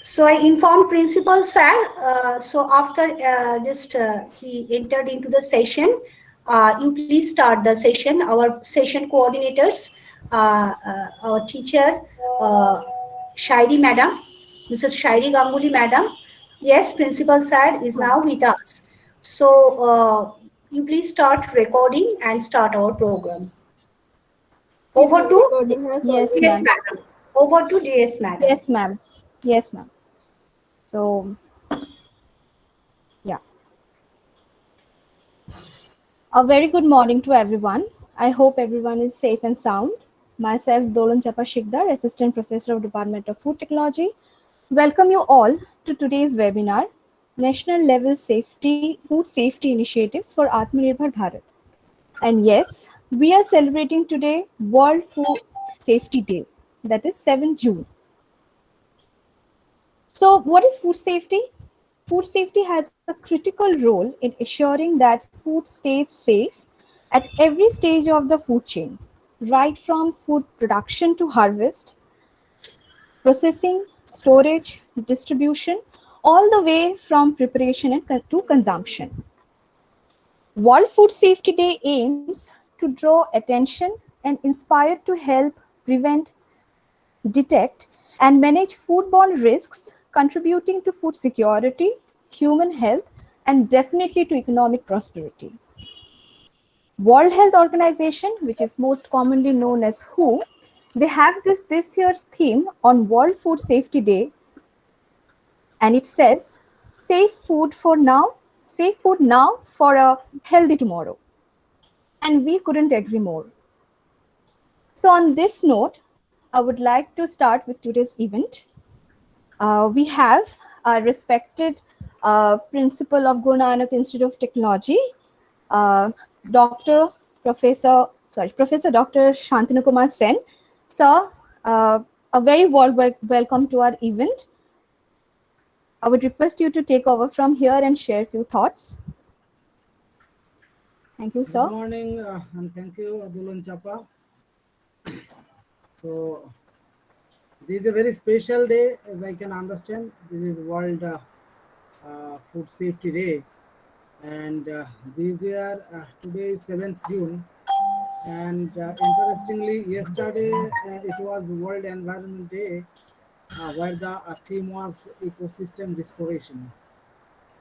So I informed principal sir. So after just he entered into the session, you please start the session. Our session coordinators, our teacher, uh, Shairi madam, Mrs. Shairi Ganguly madam. Yes, principal sir is now with us. So you please start recording and start our program. Is Over the to recording has Yes, already DS ma'am. madam. Over to DS madam. Yes, ma'am. Yes, ma'am. So, yeah. A very good morning to everyone. I hope everyone is safe and sound. Myself, Dolan Chapa Shikdar, Assistant Professor of Department of Food Technology, welcome you all to today's webinar, National Level Food Safety Initiatives for Atmanirbhar Bharat. And yes, we are celebrating today World Food Safety Day, that is 7 June. So, what is food safety? Food safety has a critical role in ensuring that food stays safe at every stage of the food chain, right from food production to harvest, processing, storage, distribution, all the way from preparation to consumption. World Food Safety Day aims to draw attention and inspire to help prevent, detect, and manage foodborne risks, contributing to food security, human health, and definitely to economic prosperity. World Health Organization, which is most commonly known as WHO, they have this year's theme on World Food Safety Day, and it says, safe food now for a healthy tomorrow." And we couldn't agree more. So on this note, I would like to start with today's event. We have our respected principal of Guru Nanak Institute of Technology, uh, Dr. Professor Dr. Shantanu Kumar Sen. Sir, a very warm welcome to our event. I would request you to take over from here and share a few thoughts. Thank you, Good sir. morning and thank you, Dolan Chapa. So, this is a very special day, as I can understand. This is World Food Safety Day, and this year, today is 7th June. And interestingly, yesterday it was World Environment Day, where the theme was ecosystem restoration.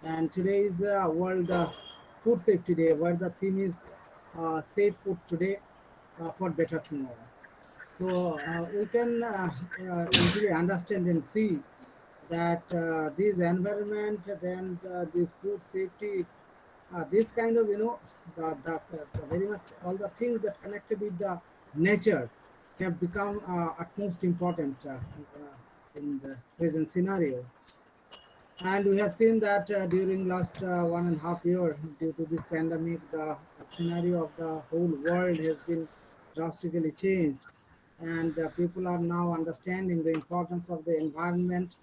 And today is World Food Safety Day, where the theme is safe food today for better tomorrow. So we can easily understand and see that this environment, then this food safety, this kind of the very much all the things that connected with the nature have become utmost important in the present scenario. And we have seen that during last 1.5 year, due to this pandemic, the scenario of the whole world has been drastically changed. And people are now understanding the importance of the environment,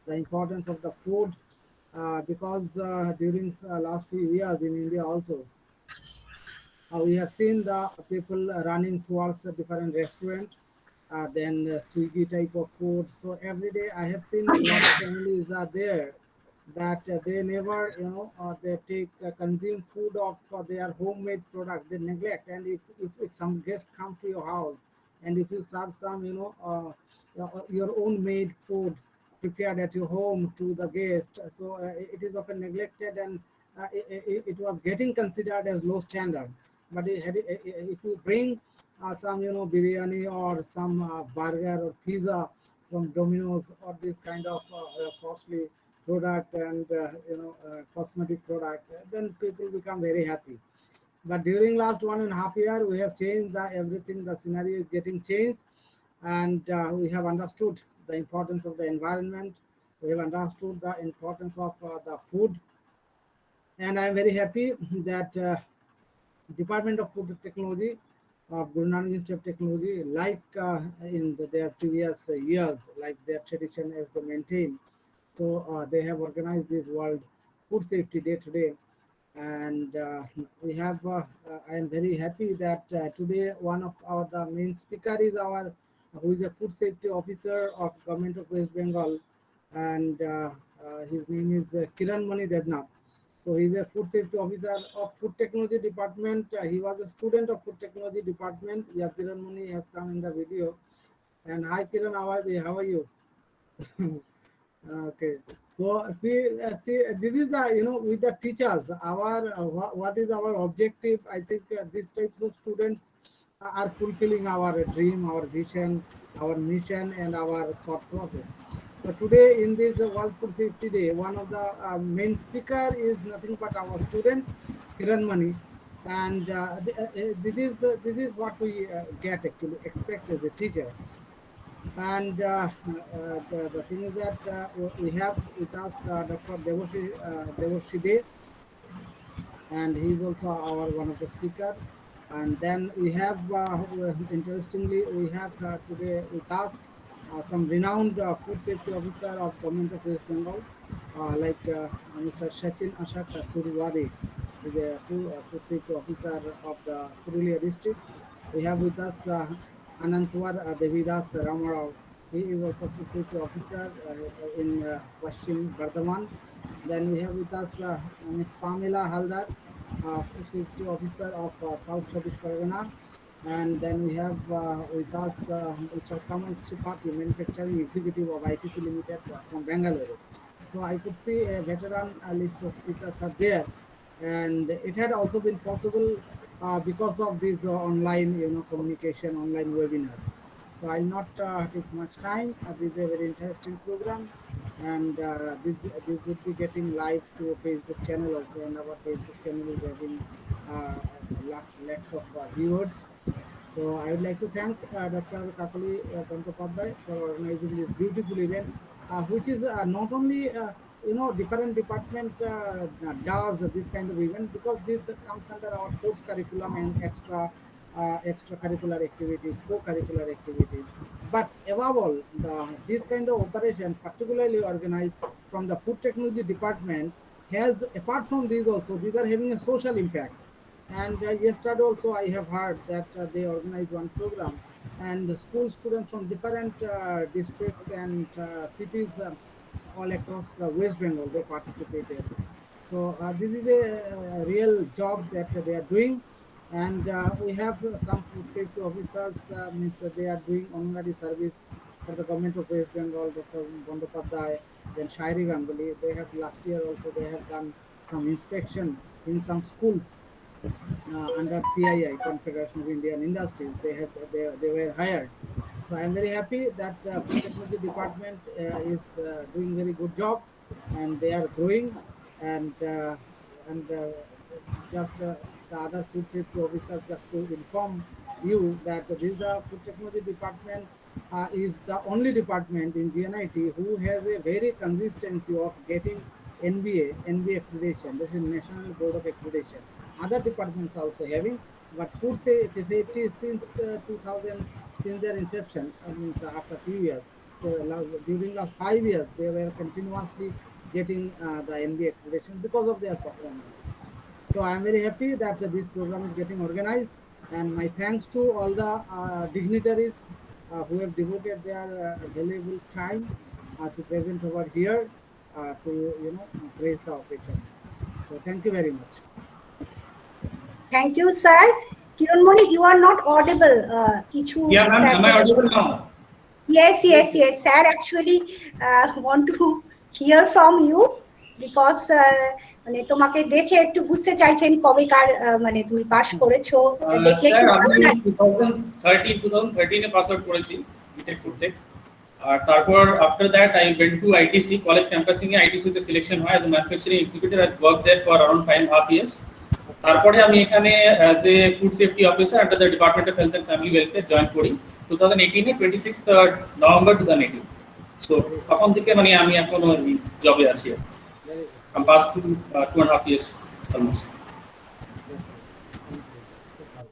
the importance of the food, because during last few years in India also, we have seen the people running towards a different restaurant, then Swiggy type of food. So every day I have seen a lot of families are there that they never, they take consume food of their homemade product. They neglect, and if some guest come to your house, and if you serve some, your own made food prepared at your home to the guest, so it is often neglected, and it was getting considered as low standard. But if you bring some, biryani or some burger or pizza from Domino's or this kind of costly product and cosmetic product, then people become very happy. But during last 1.5 year, we have changed the everything. The scenario is getting changed, and we have understood the importance of the environment. We have understood the importance of the food, and I am very happy that Department of Food Technology of Guru Nanak Institute of Technology, like in their previous years, like their tradition as they maintain. So they have organized this World Food Safety Day today, and we have. I am very happy that today one of our the main speaker is our who is a food safety officer of Government of West Bengal, and his name is Kiran Mani Devnath. So he's a food safety officer of food technology department. He was a student of food technology department. Yeah, Kiran Mani has come in the video. And hi Kiran, how are you? Okay, so see, this is the with the teachers, our what is our objective? I think these types of students are fulfilling our dream, our vision, our mission, and our thought process. So today in this World Food Safety Day, one of the main speaker is nothing but our student Kiran Mani, and this is what we get actually expect as a teacher. And the thing is that we have with us Dr. Devoshi De, and he is also our one of the speaker. And then we have, interestingly, we have today with us some renowned food safety officer of Government of West Bengal, like Mr. Sachin Ashak Suriwadi, is a food safety officer of the Purulia district. We have with us Anantwar Devidas Ramarao. He is also food safety officer in Paschim Bardhaman. Then we have with us Ms. Pamela Haldar, food safety officer of South Chobbish Pargana. And then we have with us Mr. Kamal Tripathi, manufacturing executive of ITC Limited from Bangalore. So I could see a veteran list of speakers are there, and it had also been possible because of this online, communication, online webinar. So I'll not take much time. This is a very interesting program, and this would be getting live to a Facebook channel also, and our Facebook channel is having lakhs of viewers. So I would like to thank Dr. Kakali Bantopadhyay for organizing this beautiful event, which is not only different department does this kind of event, because this comes under our course curriculum and extracurricular activities, co-curricular activities. But above all, this kind of operation, particularly organized from the food technology department, has, apart from these also, these are having a social impact. And yesterday also I have heard that they organized one program, and the school students from different districts and cities all across West Bengal, they participated. So this is a real job that they are doing. And we have some food safety officers, means they are doing honorary service for the government of West Bengal, Dr. Bandopadhyay, then Shairi Ganguly. They have last year also, they have done some inspection in some schools under CII, Confederation of Indian Industries. They were hired. So I am very happy that food technology department is doing very good job, and they are growing. And just the other food safety officers, just to inform you that this is the food technology department is the only department in GNIT who has a very consistency of getting NBA accreditation. This is National Board of Accreditation. Other departments are also having, but food safety since 2000, since their inception, means after a few years. So during last 5 years, they were continuously getting the NBA accreditation because of their performance. So I am very happy that this program is getting organized, and my thanks to all the dignitaries who have devoted their valuable time to present over here to praise the occasion. So thank you very much. Thank you, sir. Kiran Mani, you are not audible. Yeah, ma'am, am I audible now? Yes, sir. Actually, want to hear from you because মানে তোমাকে দেখে একটু বুঝতে চাইছেন কবেকার মানে তুমি pass করেছো দেখে স্যার আমি 2013 এ পাস আউট করেছি বিটেক করতে। আর তারপর after that I went to ITC college campusing এ আইটিসি তে সিলেকশন হয় as a manufacturing executive I work there for around 5.5 years. তারপরে আমি এখানে as a food safety officer under the department of health and family welfare join করি 2018 এ 26 November 2018। So তখন থেকে মানে আমি এখনো এই জবে আছি। I'm past 2.5 years almost.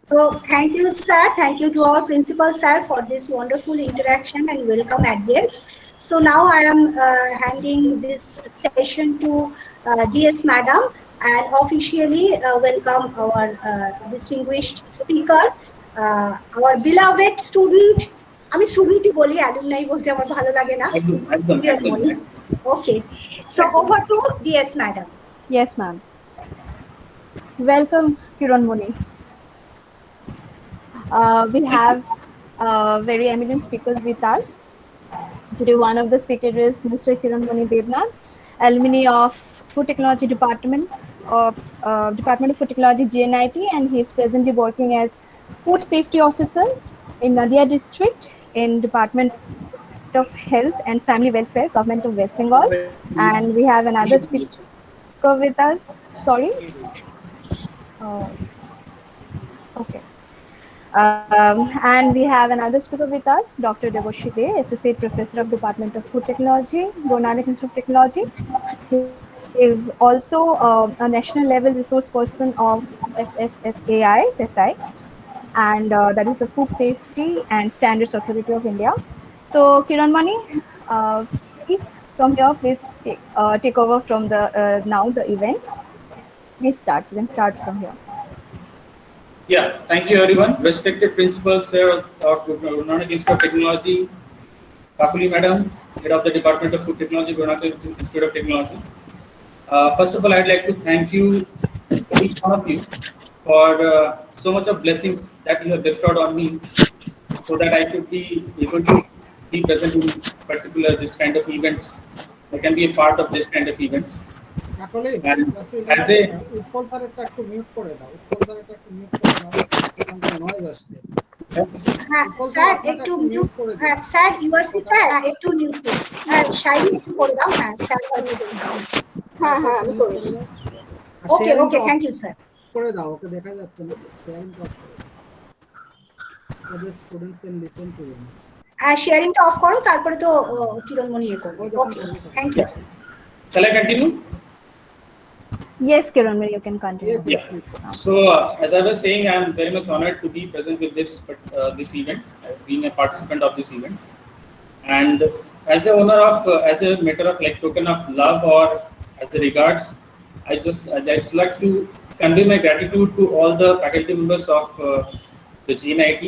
So thank you, sir. Thank you to our principal, sir, for this wonderful interaction and welcome address. So now I am handing this session to DS Madam and officially welcome our distinguished speaker, our beloved student. আমি স্টুডেন্টই বলি, alumni বলতে আমার ভালো লাগে না। Okay. So over to DS Madam. Yes, ma'am. Welcome, Kiran Muni. We have very eminent speakers with us. Today, one of the speakers is Mr. Kiran Muni Devnath, alumni of Food Technology Department of Food Technology, GNIT, and he is presently working as Food Safety Officer in Nadia District in Department of Health and Family Welfare, Government of West Bengal. And we have another speaker with us. Sorry. Okay. And we have another speaker with us, Dr. Devoshi De, Associate Professor of Department of Food Technology, Guru Nanak Institute of Technology. He is also a national level resource person of FSSAI, FSI, and that is the Food Safety and Standards Authority of India. So, Kiran Mani, please from here, please take over from the now the event. Please start. You can start from here. Yeah, thank you everyone. Respected principals, sir, of Guru Nanak Institute of Technology, Kakuli Madam, Head of the Department of Food Technology, Guru Nanak Institute of Technology. First of all, I'd like to thank you, each one of you, for so much of blessings that you have bestowed on me, so that I could be able to be present in particular this kind of events. I can be a part of this kind of events. Kakoli And as a Utpal স্যারেরটা একটু mute করে দাও, উৎপল স্যারেরটা একটু mute করে দাও, ওখানকার noise আসছে। Sir একটু mute করে দাও। স্যার ইউআরসি স্যার একটু মিউট করুন। শাইনি একটু করে দাও। হ্যাঁ স্যার হয়তো হ্যাঁ আমি করে দিই। ওকে ওকে থ্যাংক ইউ স্যার। করে দাও, ওকে দেখা যাচ্ছে না, শেয়ারিং অফ করে দাও। So that students can listen to you. শেয়ারিংটা অফ করো, তারপরে তো কিরণ মনি করবে। Okay thank you sir. shall I continue? Yes, Kiran, you can continue. Yes, yes, please. So, as I was saying, I am very much honored to be present with this event, being a participant of this event. And as a owner of, as a matter of like token of love or as a regards, I just like to convey my gratitude to all the faculty members of the GNIT.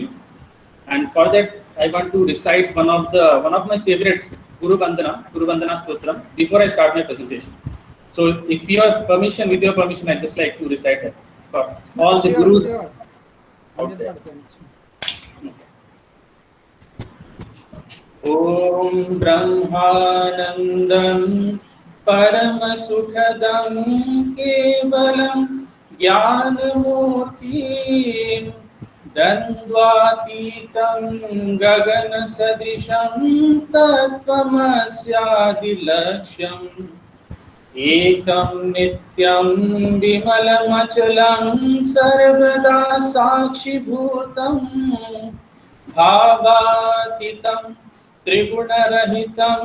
And for that, I want to recite one of my favorite Guru Vandana Stotram before I start my presentation. So, if you have permission, with your permission, I just like to recite it for all the gurus out there. 100%. Om Brahmanandam Paramasukhadam Kevalam Jnanamurtim Dandvatitam Gaganasadrisham Tattvamasyaadilaksham Ekam Nityam Vimalamachalam Sarvada Sakshibhutam Bhavatitam Triguna-rahitam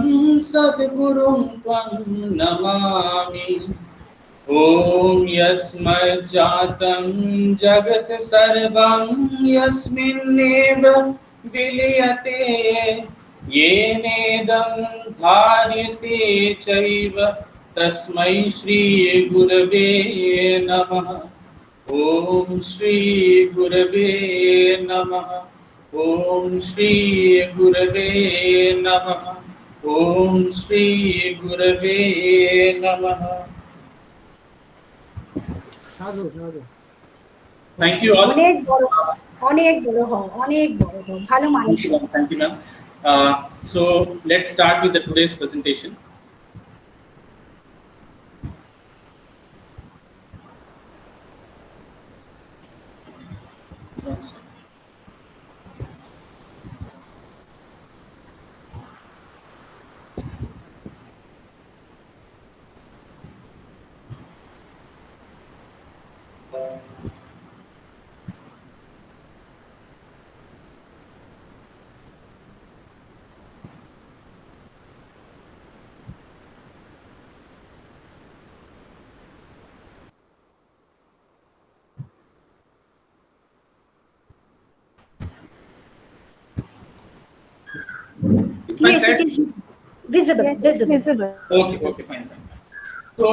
Sadgurum Tvam Namami Om Yasmajatam Jagat Sarvam Yasminneva Viliyate Yenedam Dharyate Chaiva Tasmai Shri Gurave Namaha Om Shri Gurave Namaha Om Shri Gurave Namaha Om Shri Gurave Namaha. সাধু সাধু। Thank you all. অনেক বড় হও, ভালো মানুষ। Thank you, ma'am. So let's start with today's presentation. Yes, it is visible. Yes, it's visible. Okay, fine. So,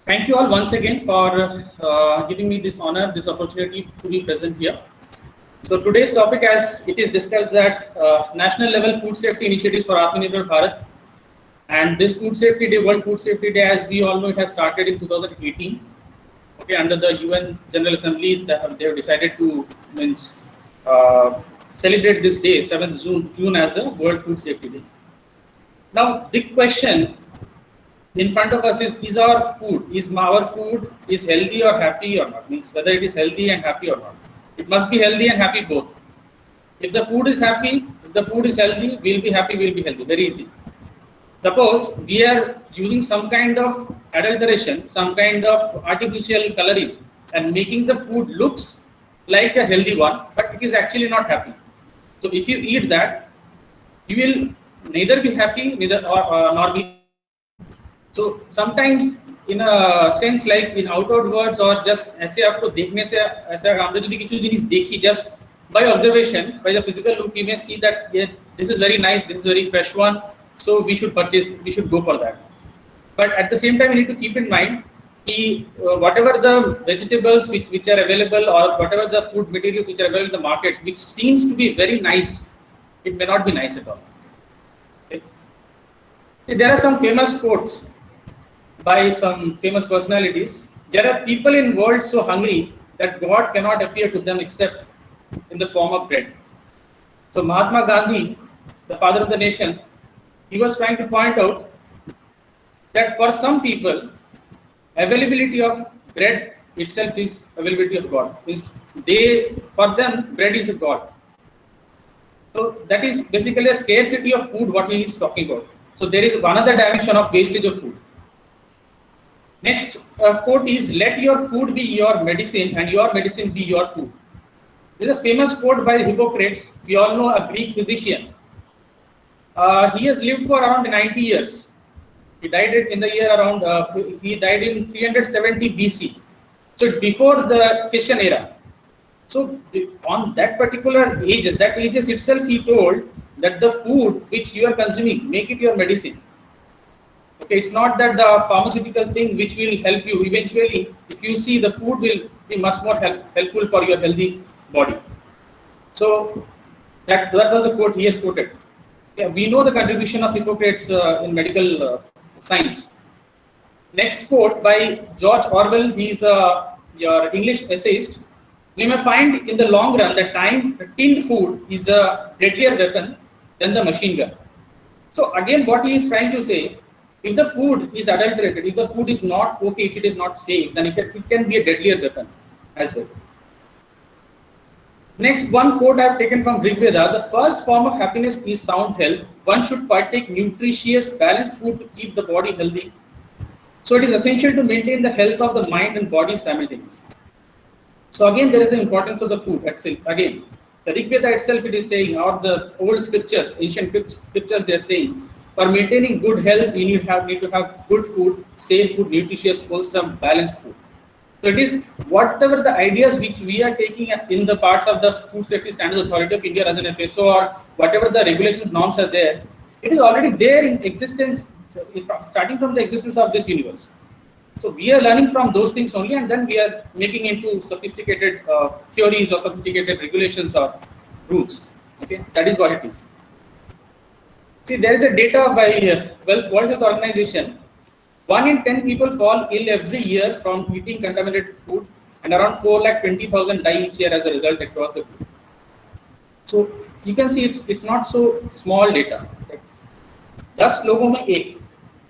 thank you all once again for giving me this honor, this opportunity to be present here. So, today's topic, as it is discussed, that national level food safety initiatives for Atmanirbhar Bharat. And this Food Safety Day, World Food Safety Day, as we all know, it has started in 2018. Okay, under the UN General Assembly, they have decided to celebrate this day, 7th June, as a World Food Safety Day. Now, big question in front of us is our food is healthy or happy or not? Means whether it is healthy and happy or not. It must be healthy and happy both. If the food is happy, if the food is healthy, we'll be happy, we'll be healthy. Very easy. Suppose we are using some kind of adulteration, some kind of artificial coloring and making the food looks like a healthy one, but it is actually not happy. So if you eat that, you will neither be happy nor be. So sometimes in a sense, like in outward words or just ऐसे आपको देखने से ऐसा हमने जो किसी चीज देखी just by observation, by the physical look, you may see that yeah, this is very nice, this is very fresh one, so we should purchase, we should go for that. But at the same time, we need to keep in mind whatever the vegetables which are available or whatever the food materials which are available in the market, which seems to be very nice, it may not be nice at all. Okay. See, there are some famous quotes by some famous personalities. There are people in world so hungry that God cannot appear to them except in the form of bread. So Mahatma Gandhi, the father of the nation, he was trying to point out that for some people, availability of bread itself is availability of God. For them, bread is a God. So that is basically a scarcity of food, what he is talking about. So there is another dimension of wastage of food. Next quote is, let your food be your medicine and your medicine be your food. This is a famous quote by Hippocrates. We all know a Greek physician. He has lived for around 90 years. He died in the year around, he died in 370 BC. So it's before the Christian era. So on that particular ages, itself he told that the food which you are consuming, make it your medicine. Okay, it's not that the pharmaceutical thing which will help you. Eventually, if you see, the food will be much more helpful for your healthy body. So that was a quote he has quoted. Yeah, we know the contribution of Hippocrates in medical science. Next quote by George Orwell. He is your English essayist. We may find in the long run that tinned food is a deadlier weapon than the machine gun. So again, what he is trying to say, if the food is adulterated, if the food is not okay, if it is not safe, then it can be a deadlier weapon as well. Next, one quote I have taken from Rig Veda: the first form of happiness is sound health. One should partake nutritious, balanced food to keep the body healthy. So it is essential to maintain the health of the mind and body simultaneously. So again, there is the importance of the food. Again, the Rig Veda itself, it is saying, or the old scriptures, ancient scriptures, they are saying, for maintaining good health, we need to have good food, safe food, nutritious, wholesome, balanced food. So it is whatever the ideas which we are taking in the parts of the Food Safety Standards Authority of India as an FSO, or whatever the regulations, norms are there, it is already there in existence, starting from the existence of this universe. So we are learning from those things only, and then we are making into sophisticated theories or sophisticated regulations or rules. Okay, that is what it is. See, there is a data by World Health Organization. 1 in 10 people fall ill every year from eating contaminated food, and around 420,000 die each year as a result across the globe. So you can see it's not so small data. 10 लोगों में एक,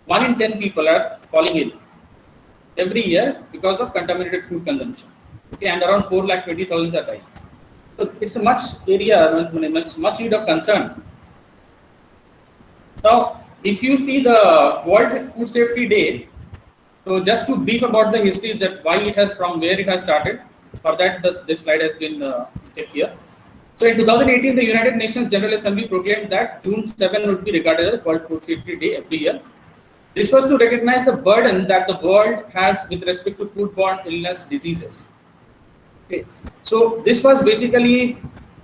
1 in 10 people are falling ill every year because of contaminated food consumption. Okay, and around 420,000 are dying. So it's a much need of concern. Now, if you see the World Food Safety Day, so just to brief about the history, that why it has, from where it has started. For that, this slide has been kept here. So in 2018, the United Nations General Assembly proclaimed that June 7 would be regarded as World Food Safety Day every year. This was to recognize the burden that the world has with respect to foodborne illness diseases. Okay. So this was basically,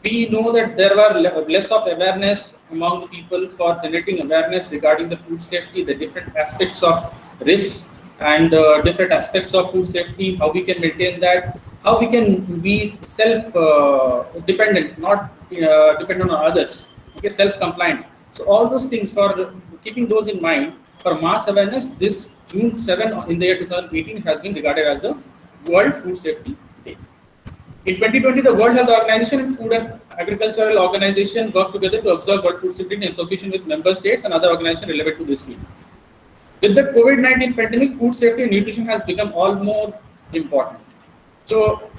we know that there were less of awareness among the people for generating awareness regarding the food safety, the different aspects of risks and different aspects of food safety, how we can maintain that, how we can be self-dependent, not dependent on others, okay, self-compliant. So all those things, for keeping those in mind, for mass awareness, this June 7 in the year 2018 has been regarded as the World Food Safety Day. In 2020, the World Health Organization and Food and Agricultural Organization worked together to observe World Food Safety in association with member states and other organizations relevant to this field. With the COVID-19 pandemic, food safety and nutrition has become all more important. So,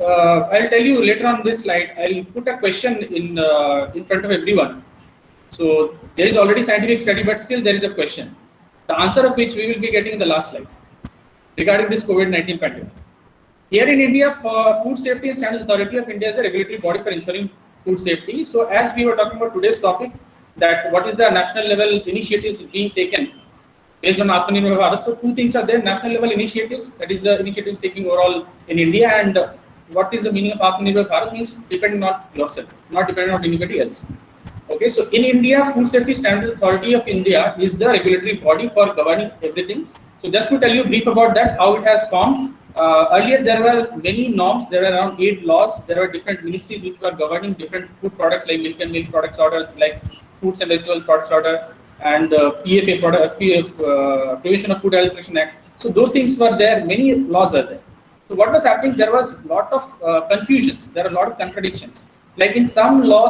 I'll tell you later on this slide, I'll put a question in front of everyone. So, there is already scientific study, but still there is a question. The answer of which we will be getting in the last slide regarding this COVID-19 pandemic. Here in India, Food Safety and Standards Authority of India is the regulatory body for ensuring food safety. So, as we were talking about today's topic, that what is the national level initiatives being taken based on Atmanirbhar Bharat. So, two things are there: national level initiatives, that is the initiatives taking overall in India, and what is the meaning of Atmanirbhar Bharat means depending on yourself, not depending on anybody else. Okay, so in India, Food Safety Standards Authority of India is the regulatory body for governing everything. So just to tell you brief about that, how it has formed. Earlier there were many norms, there were around 8 laws, there were different ministries which were governing different food products like milk and milk products order, like fruits and vegetables products order, and PFA product, Prevention of Food Adulteration Act. So those things were there, many laws are there. So what was happening, there was a lot of confusions, there are a lot of contradictions. Like in some law,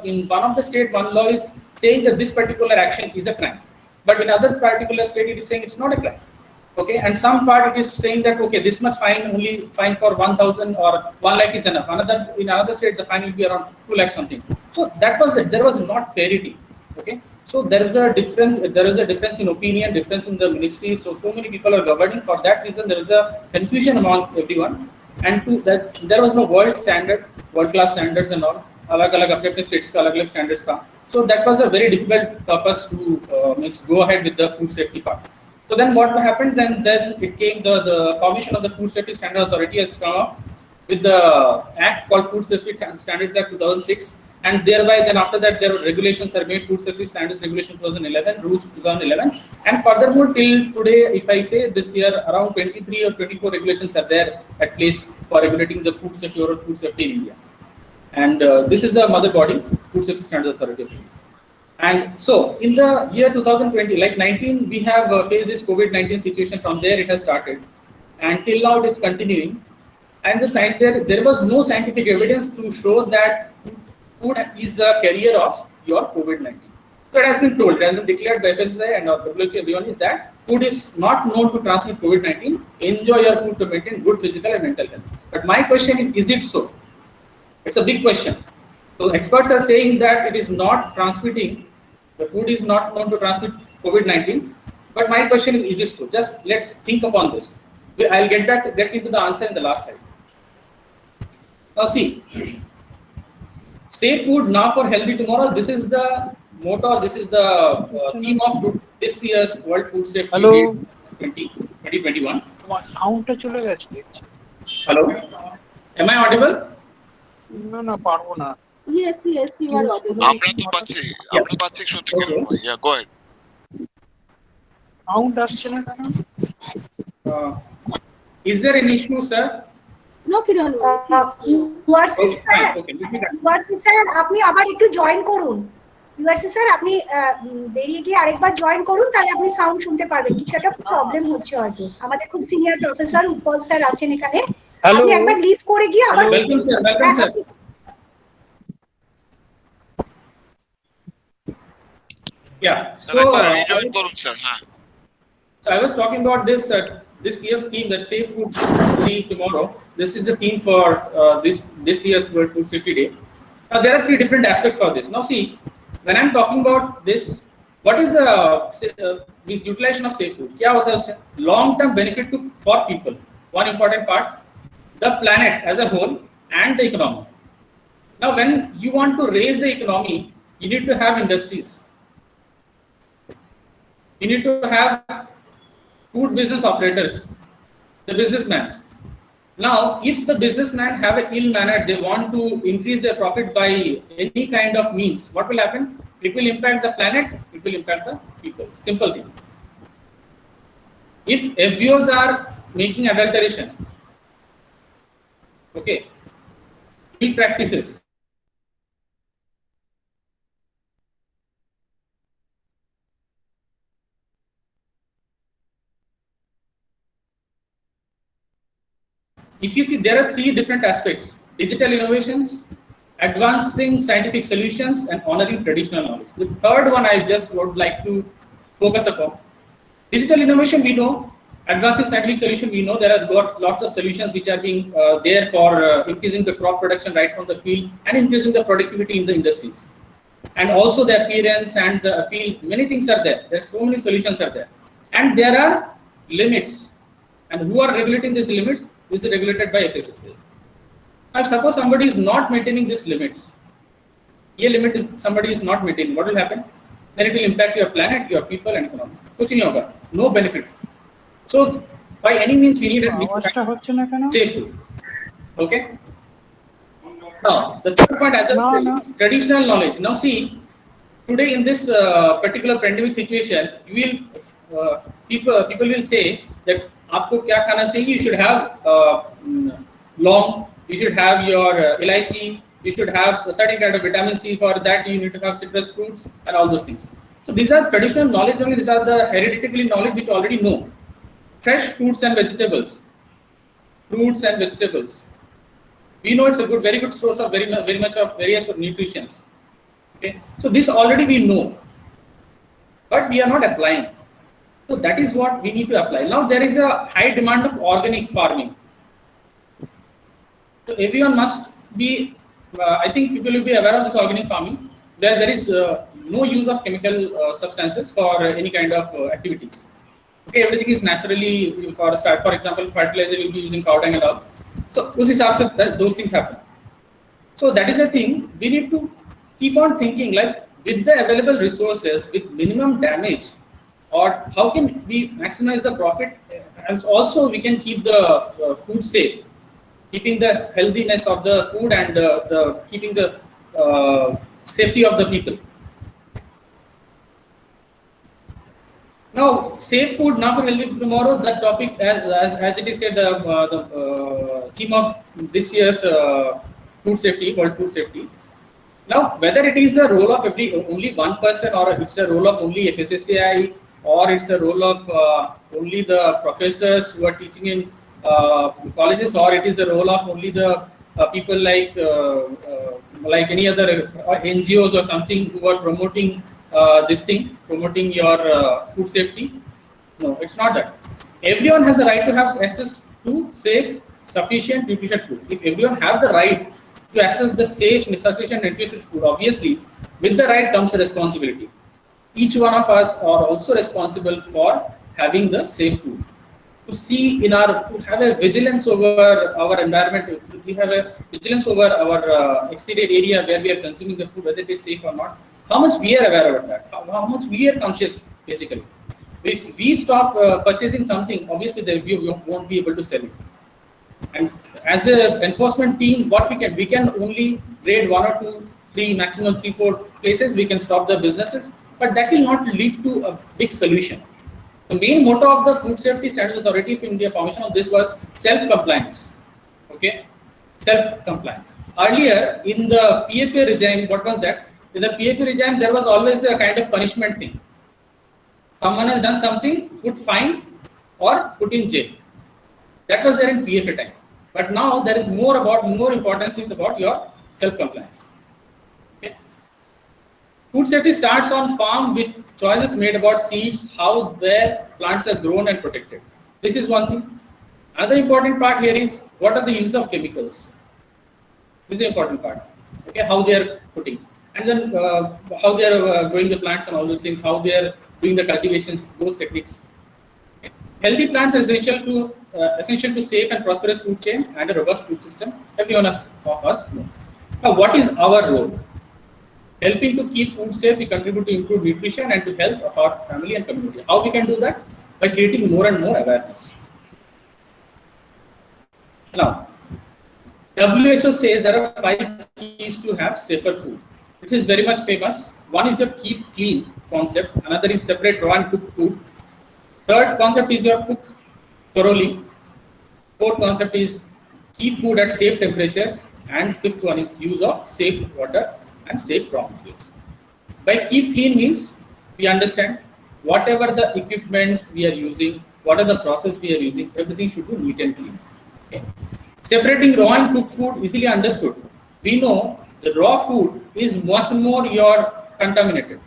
in one of the state, one law is saying that this particular action is a crime, but in other particular state it is saying it's not a crime. Okay, and some part it is saying that okay, this much fine, only fine for 1,000 or 1 lakh is enough. In another state the fine will be around 2 lakh something. So that was it. There was not parity. Okay, so there is a difference. There is a difference in opinion, difference in the ministry. So many people are governing. For that reason, there is a confusion among everyone. And to that, there was no world standard, world class standards and all. Alag apne states ka alag standards tha. So that was a very difficult purpose to go ahead with the food safety part. So then what happened? Then it came the formation of the Food Safety Standards Authority has come up with the act called Food Safety Standards Act 2006, and thereby then after that there were regulations are made, Food Safety Standards Regulation 2011, Rules 2011, and furthermore till today, if I say this year, around 23 or 24 regulations are there at least for regulating the food safety or food safety in India. And this is the mother body, Food Safety Standards Authority of India. And so in the year 2020, like 19, we have faced this COVID-19 situation. From there it has started, and till now it is continuing. And there was no scientific evidence to show that food is a carrier of your COVID-19. So it has been told, it has been declared by FSSAI and WHO, everyone is that food is not known to transmit COVID-19. Enjoy your food to maintain good physical and mental health. But my question is it so? It's a big question. So experts are saying that it is not transmitting, the food is not known to transmit COVID-19. But my question is it so? Just let's think upon this. I'll get into the answer in the last slide. Now see, safe food now for healthy tomorrow. This is the motto, this is the theme of this year's World Food Safety Day 2021. Hello? Am I audible? No. Yes, you are audible. Yeah, go ahead. Is there an issue, sir? No, Kiran. URC sir আপনি আবার একটু join করুন। URC sir আপনি বেরিয়ে গিয়ে আরেকবার join করুন, তাহলে আপনি সাউন্ড শুনতে পারবেন। কিছু একটা প্রবলেম হচ্ছে হয়তো। আমাদের খুব সিনিয়র প্রফেসর উৎপল স্যার আছেন এখানে। আপনি একবার লিভ করে গিয়ে আবার welcome sir. Yeah. So I was talking about this year's theme, that safe food tomorrow. This is the theme for this year's World Food Safety Day. Now there are 3 different aspects for this. Now see, when I'm talking about this, what is the utilization of safe food? Kya hota hai usse? Long-term benefit for people. One important part, the planet as a whole and the economy. Now when you want to raise the economy, you need to have industries. You need to have food business operators, the businessmen. Now, if the businessmen have an ill manner, they want to increase their profit by any kind of means, what will happen? It will impact the planet, it will impact the people. Simple thing. If FBOs are making adulteration, okay, ill practices, if you see, there are three different aspects: digital innovations, advancing scientific solutions, and honoring traditional knowledge. The third one I just would like to focus upon. Digital innovation, we know. Advancing scientific solution, we know there are lots of solutions which are being there for increasing the crop production right from the field and increasing the productivity in the industries. And also the appearance and the appeal, many things are there. There's so many solutions are there. And there are limits. And who are regulating these limits? This is regulated by FSSAI. Now, if suppose somebody is not maintaining these limits, a limit if somebody is not maintaining, what will happen? Then it will impact your planet, your people, and economy. Kuch nahi hoga. No benefit. So, by any means, we need a safe food. Okay. Now, the third point, as I said, traditional knowledge. Now, see, today in this particular pandemic situation, people will say that आपको क्या खाना चाहिए? You should have long. You should have your elaichi. You should have a certain kind of vitamin C. For that, you need to have citrus fruits and all those things. So these are traditional knowledge only. These are the hereditary knowledge which already know. Fresh fruits and vegetables. Fruits and vegetables. We know it's a very good source of very much of various nutrients. Okay, so this already we know, but we are not applying. So that is what we need to apply. Now there is a high demand of organic farming. So everyone must be. I think people will be aware of this organic farming, where there is no use of chemical substances for any kind of activities. Okay, everything is naturally. For example, fertilizer will be using cow dung and all. So उस हिसाब से those things happen. So that is the thing. We need to keep on thinking, like, with the available resources, with minimum damage, or how can we maximize the profit, and also we can keep the food safe, keeping the healthiness of the food and keeping the safety of the people. Now, safe food now for healthy tomorrow. That topic, as it is said, the theme of this year's food safety, World Food Safety. Now, whether it is a role of only one person, or it's a role of only FSSAI, or it's a role of only the professors who are teaching in colleges, or it is a role of only the people like any other NGOs or something who are promoting promoting your food safety. No, it's not that. Everyone has the right to have access to safe, sufficient, nutritious food. If everyone have the right to access the safe, sufficient, nutritious food, obviously, with the right comes a responsibility. Each one of us are also responsible for having the safe food. To have a vigilance over our environment, we have a vigilance over our exterior area where we are consuming the food, whether it is safe or not. How much we are aware of that? How much we are conscious, basically. If we stop purchasing something, obviously we won't be able to sell it. And as an enforcement team, what we can only raid 1 or 2, 3, maximum 3, 4 places. We can stop the businesses, but that will not lead to a big solution. The main motto of the Food Safety Standards Authority of India formation of this was self-compliance. Okay, self-compliance. Earlier in the PFA regime, what was that? In the PFA regime, there was always a kind of punishment thing. Someone has done something, put fine or put in jail. That was there in PFA time. But now there is more importance is about your self-compliance. Okay. Food safety starts on farm with choices made about seeds, how, where plants are grown and protected. This is one thing. Another important part here is what are the uses of chemicals. This is the important part. Okay, how they are putting, and then how they are growing the plants and all those things, how they are doing the cultivations, those techniques. Okay. Healthy plants are essential to safe and prosperous food chain and a robust food system. Everyone of us know. Now, what is our role? Helping to keep food safe, we contribute to improve nutrition and to health of our family and community. How we can do that? By creating more and more awareness. Now, WHO says there are 5 keys to have safer food, which is very much famous. One is your keep clean concept. Another is separate raw and cooked food. Third concept is your cook thoroughly. Fourth concept is keep food at safe temperatures. And fifth one is use of safe water and safe raw materials. By keep clean means we understand whatever the equipments we are using, what are the process we are using, everything should be neat and clean. Okay. Separating raw and cooked food easily understood. We know the raw food is much more contaminated.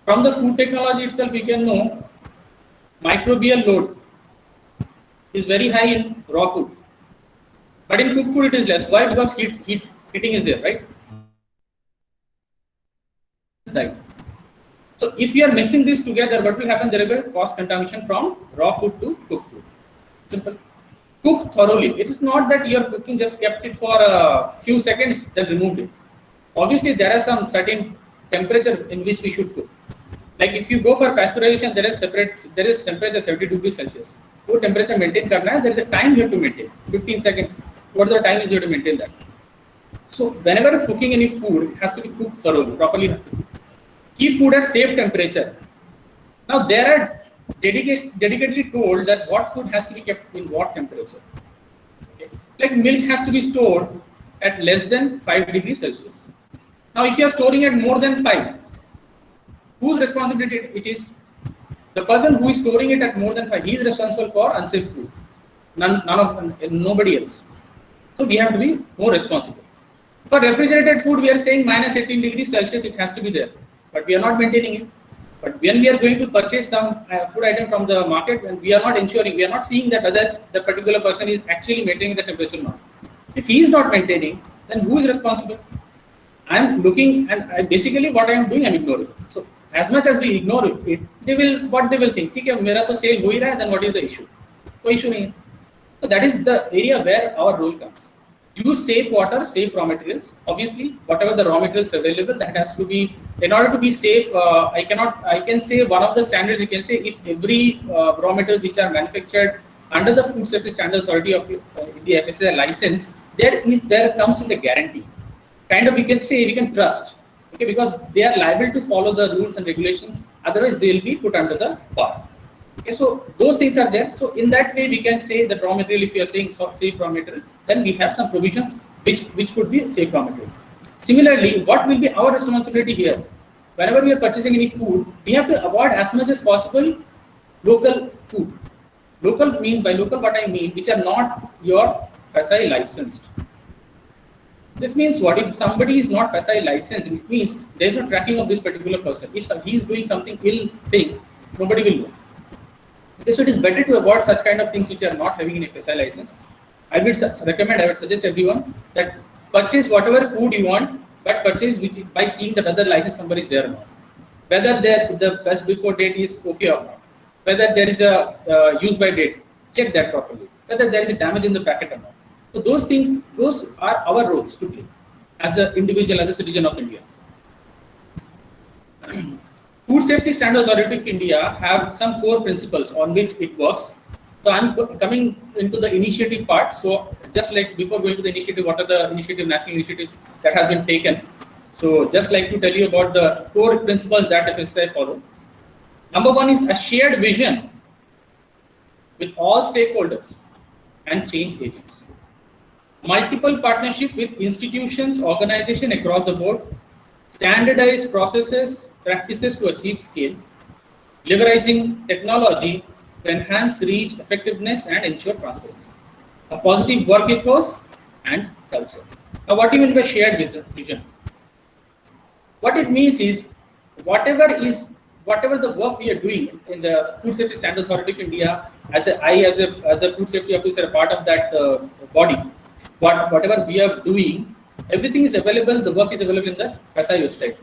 From the food technology itself, we can know microbial load is very high in raw food, but in cooked food it is less. Why? Because heating is there, right? Right. So if we are mixing this together, what will happen? There will be cross contamination from raw food to cooked food. Simple. Cook thoroughly. It is not that you are cooking, just kept it for a few seconds, then removed it. Obviously, there are some certain temperature in which we should cook. Like if you go for pasteurization, there is temperature 70 degrees Celsius. What temperature maintain karna hai, there is a time you have to maintain. 15 seconds. What is the time is you have to maintain that? So whenever cooking any food, it has to be cooked thoroughly, properly. Keep food at safe temperature. Now there are dedicatedly told that what food has to be kept in what temperature. Okay. Like milk has to be stored at less than 5 degrees Celsius. Now if you are storing at more than 5, whose responsibility it is? The person who is storing it at more than 5, he is responsible for unsafe food. Nobody else. So we have to be more responsible. For refrigerated food, we are saying minus 18 degrees Celsius, it has to be there. But we are not maintaining it. But when we are going to purchase some food item from the market, and we are not ensuring, we are not seeing that whether the particular person is actually maintaining the temperature or not. If he is not maintaining, then who is responsible? I am looking, and basically what I am doing, I am ignoring. So as much as we ignore it, they will think, okay, mera to sale ho hi raha hai, then what is the issue? No issue nahi hai. So that is the area where our role comes. Use safe water, safe raw materials. Obviously, whatever the raw materials available, that has to be, in order to be safe, I can say one of the standards, you can say if every raw materials which are manufactured under the Food Safety Standards Authority of India FSSAI license, there comes with a guarantee. Kind of, we can say, we can trust. Okay, because they are liable to follow the rules and regulations, otherwise they will be put under the bar. Okay, so those things are there. So in that way, we can say that raw material, if you are saying safe raw material, then we have some provisions which could be safe raw material. Similarly, what will be our responsibility here? Whenever we are purchasing any food, we have to avoid as much as possible local food. Local means, by local what I mean, which are not your FSSAI licensed. This means what? If somebody is not FSSAI licensed, it means there is no tracking of this particular person. If he is doing something ill thing, nobody will know. Okay, so it is better to avoid such kind of things which are not having an FSSAI license. I would suggest everyone that purchase whatever food you want, but purchase by seeing that other license number is there or not. Whether the best before date is okay or not. Whether there is a use by date, check that properly. Whether there is a damage in the packet or not. So those things, those are our roles to play as an individual, as a citizen of India. Food Safety Standards Authority of India have some core principles on which it works. So I'm coming into the initiative part. So just like before going to the initiative, what are the national initiatives that has been taken? So just like to tell you about the core principles that FSSAI follow. Number one is a shared vision with all stakeholders and change agents. Multiple partnership with institutions, organizations across the board, standardized processes, practices to achieve scale, leveraging technology to enhance reach, effectiveness, and ensure transparency. A positive work ethos and culture. Now, what do you mean by shared vision? What it means is whatever the work we are doing in the Food Safety Standards Authority of India, as a food safety officer, a part of that body, whatever we are doing, everything is available. The work is available in the FSSAI website.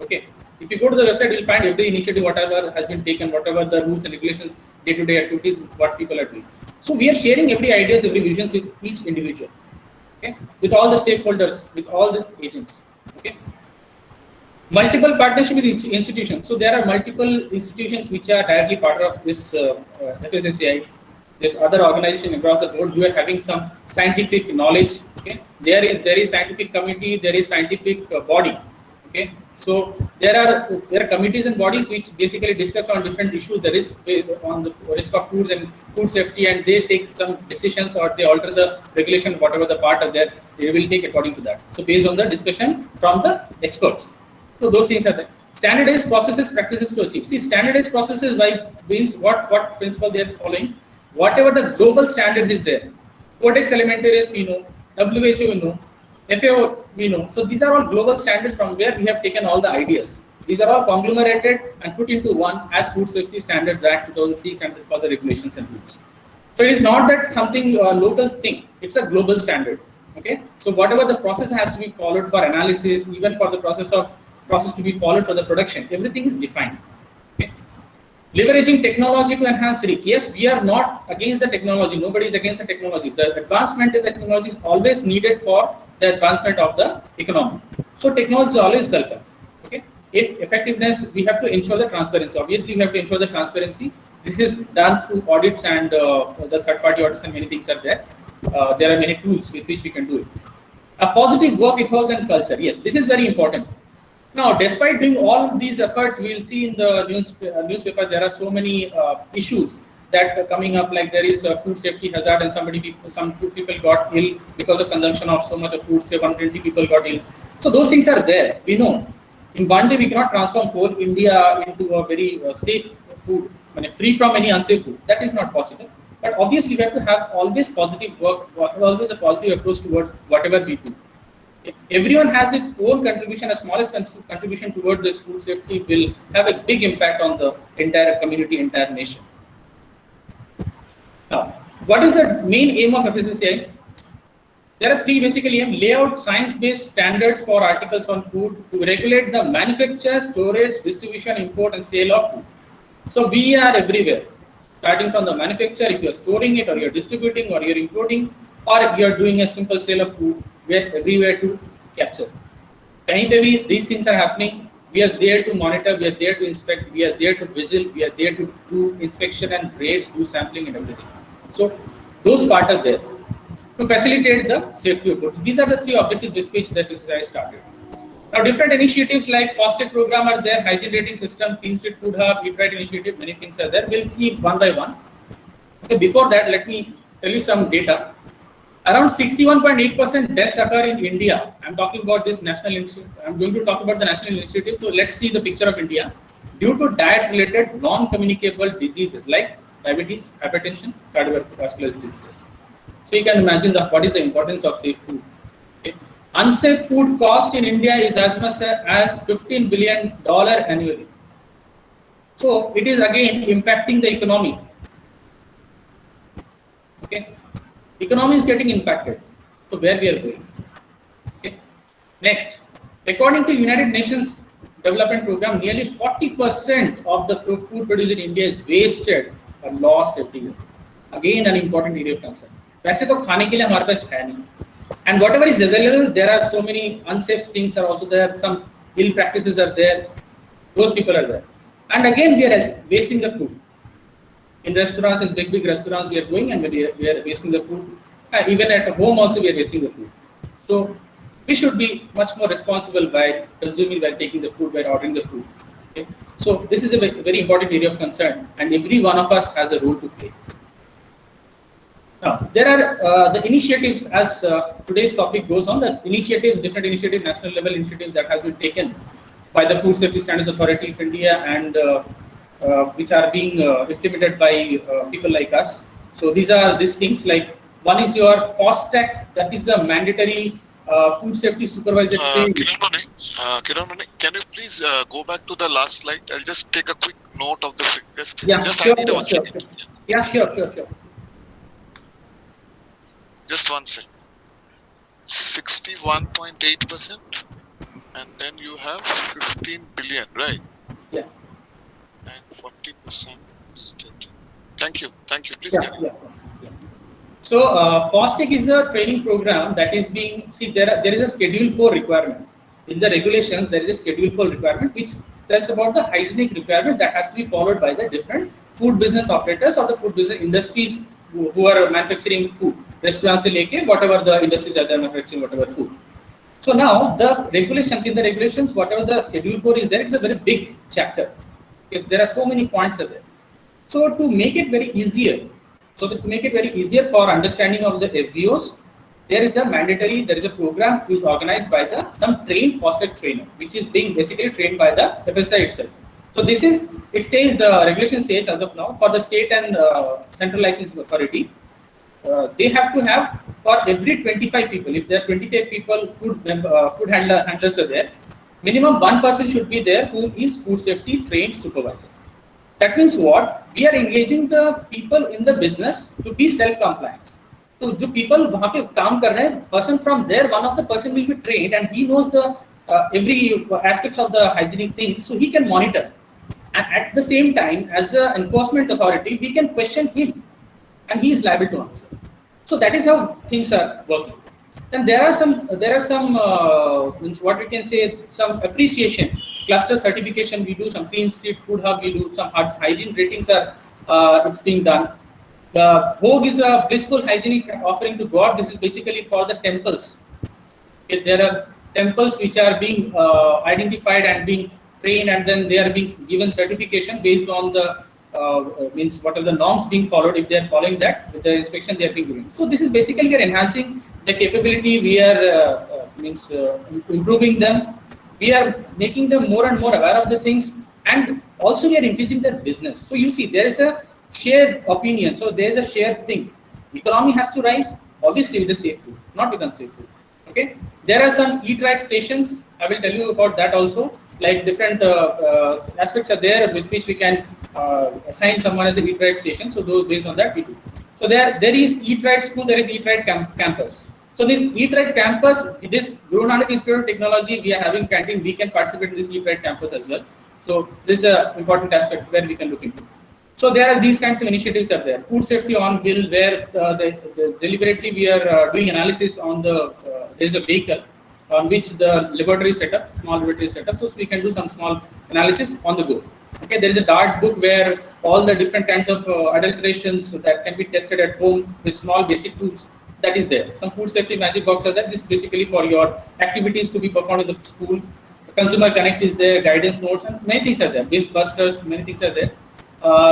Okay. If you go to the website, you'll find every initiative, whatever has been taken, whatever the rules and regulations, day-to-day activities, what people are doing. So we are sharing every ideas, every visions with each individual. Okay, with all the stakeholders, with all the agents. Okay. Multiple partnership with institutions. So there are multiple institutions which are directly part of this FSSAI. There's other organization across the board. You are having some scientific knowledge. Okay, there is scientific committee, there is scientific body. Okay, so there are committees and bodies which basically discuss on different issues. The risk on the risk of foods and food safety, and they take some decisions or they alter the regulation, whatever the part of that they will take according to that. So based on the discussion from the experts. So those things are there. Standardized processes, practices to achieve. See, standardized processes by means what principle they are following. whatever the global standards is there. Codex Alimentarius we know, WHO we know, FAO we know. So these are all global standards from where we have taken all the ideas. These are all conglomerated and put into one as Food Safety Standards Act 2006 and for the regulations and rules. So it is not that something local thing, it's a global standard. Okay, so whatever the process has to be followed for analysis, even for the process to be followed for the production, everything is defined. Okay. Leveraging technology to enhance reach. Yes, we are not against the technology. Nobody is against the technology. The advancement in the technology is always needed for the advancement of the economy. So technology is always welcome. Okay. Effectiveness, we have to ensure the transparency. Obviously, we have to ensure the transparency. This is done through audits and the third-party audits and many things are there. There are many tools with which we can do it. A positive work ethos and culture. Yes, this is very important. Now, despite doing all these efforts, we will see in the newspaper there are so many issues that are coming up. Like there is a food safety hazard, and some people got ill because of consumption of so much of food. Say 120 people got ill. So those things are there. We know. In one day, we cannot transform whole India into a very safe food, free from any unsafe food. That is not possible. But obviously, we have to have always positive work, always a positive approach towards whatever we do. If everyone has its own contribution, a smallest contribution towards this food safety will have a big impact on the entire community, entire nation. Now, what is the main aim of FSSAI? There are three basically aims: lay out science-based standards for articles on food, to regulate the manufacture, storage, distribution, import, and sale of food. So we are everywhere. Starting from the manufacture, if you are storing it, or you are distributing, or you are importing, or if you are doing a simple sale of food, we are everywhere to capture. Kahin pe bhi these things are happening. We are there to monitor, we are there to inspect, we are there to vigil, we are there to do inspection and grades, do sampling and everything. So those parts are there to facilitate the safety of food. These are the three objectives with which the FSSAI started. Now, different initiatives like FOSTEC program are there, hygiene rating system, Clean Street Food Hub, Eat Right initiative, many things are there. We'll see one by one. Okay, before that, let me tell you some data. Around 61.8% deaths occur in India. I'm talking about this national institute. I'm going to talk about the national initiative. So let's see the picture of India. Due to diet-related non-communicable diseases like diabetes, hypertension, cardiovascular diseases. So you can imagine what is the importance of safe food. Okay. Unsafe food cost in India is as much as $15 billion annually. So it is again impacting the economy. Okay, economy is getting impacted. So where we are going? Okay. Next, according to United Nations Development Program, nearly 40% of the food produced in India is wasted or lost every year. Again, an important area of concern. वैसे तो खाने के लिए हमारे पास है नहीं. And whatever is available, there are so many unsafe things are also there. Some ill practices are there. Those people are there. And again, we are wasting the food. In restaurants, in big restaurants, we are going and we are wasting the food. Even at home also, we are wasting the food. So we should be much more responsible by consuming, by taking the food, by ordering the food. Okay? So this is a very important area of concern, and every one of us has a role to play. Now, there are the initiatives, as today's topic goes on, the initiatives, different initiatives, national level initiatives that has been taken by the Food Safety Standards Authority of India and which are being implemented by people like us. So these are these things like, one is your FOSTEC, that is a mandatory food safety supervisor training. Kiran Mani, can you please go back to the last slide? I'll just take a quick note of the figures. Yeah, just sure, I need one sure. second. Yeah, sure. Just one second. 61.8%, and then you have 15 billion, right? Yeah. And 40% state. Thank you. Please carry on. Yeah. So FOSTEC is a training program that is being, there is a Schedule 4 requirement. In the regulations, there is a Schedule 4 requirement which tells about the hygienic requirements that has to be followed by the different food business operators or the food business industries who are manufacturing food. Restaurants se leke, whatever the industries are there manufacturing whatever food. So now the regulations, whatever the Schedule 4 is there, it's a very big chapter. Okay, there are so many points there. So to make it very easier, for understanding of the FBOs, there is a program which is organized by some trained FOSTEC trainer, which is being basically trained by the FSSAI itself. So this is, it says, the regulation says as of now, for the state and central licensing authority, they have to have for every 25 people, if there are 25 people, food handlers are there, minimum one person should be there who is food safety trained supervisor. That means what? We are engaging the people in the business to be self-compliant. So जो people वहाँ पे काम कर रहे हैं, person from there, one of the person will be trained and he knows the every aspects of the hygienic thing, so he can monitor. And at the same time, as the enforcement authority, we can question him, and he is liable to answer. So that is how things are working. Then there are some what we can say, some appreciation, cluster certification we do, some Clean Street Food Hub we do, some hygiene ratings are it's being done. Bhog is a blissful hygienic offering to God. This is basically for the temples. Okay, there are temples which are being identified and being trained, and then they are being given certification based on the means what are the norms being followed. If they are following that, with the inspection they are being given. So this is basically we are enhancing the capability. We are improving them. We are making them more and more aware of the things, and also we are increasing their business. So you see, there is a shared opinion. So there is a shared thing. Economy has to rise, obviously, with the safe food, not with unsafe food. Okay. There are some eat right stations. I will tell you about that also. Like different aspects are there with which we can assign someone as an eat right station. So those based on that we do. So there is eat right school. There is eat right campus. So this eat right campus, this Guru Nanak Institute of Technology, we are having canteen. We can participate in this eat right campus as well. So this is an important aspect where we can look into. So there are these kinds of initiatives are there. Food safety on bill, where deliberately we are doing analysis on the there is a vehicle on which the laboratory setup, small laboratory setup, so we can do some small analysis on the go. Okay, there is a DART book where all the different kinds of adulterations that can be tested at home with small basic tools, that is there. Some food safety magic box are there. This is basically for your activities to be performed in the school. Consumer Connect is there, guidance notes, and many things are there. Myth busters, many things are there.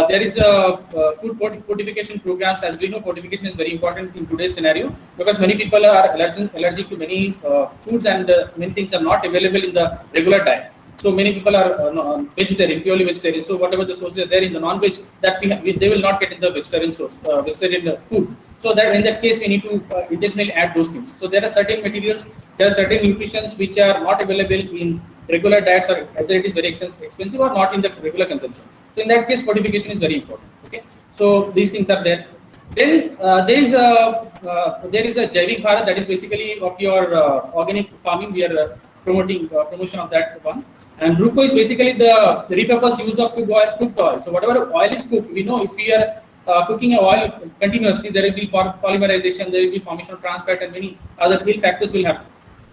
There is a food fortification programs. As we know, fortification is very important in today's scenario because many people are allergic to many foods, and many things are not available in the regular diet. So many people are vegetarian, purely vegetarian. So whatever the sources are there in the non-veg, that they will not get in the vegetarian source, vegetarian food. So that in that case, we need to intentionally add those things. So there are certain materials, there are certain nutritions which are not available in regular diets, or either it is very expensive or not in the regular consumption. So in that case, fortification is very important. Okay, so these things are there. Then there is a Jaivik Bharat, that is basically of your organic farming. We are promoting promotion of that one. And Drupo is basically the repurposed use of cooked oil. So whatever oil is cooked, we know if we are cooking a oil continuously, there will be polymerization, there will be formation of trans fat, and many other ill factors will happen.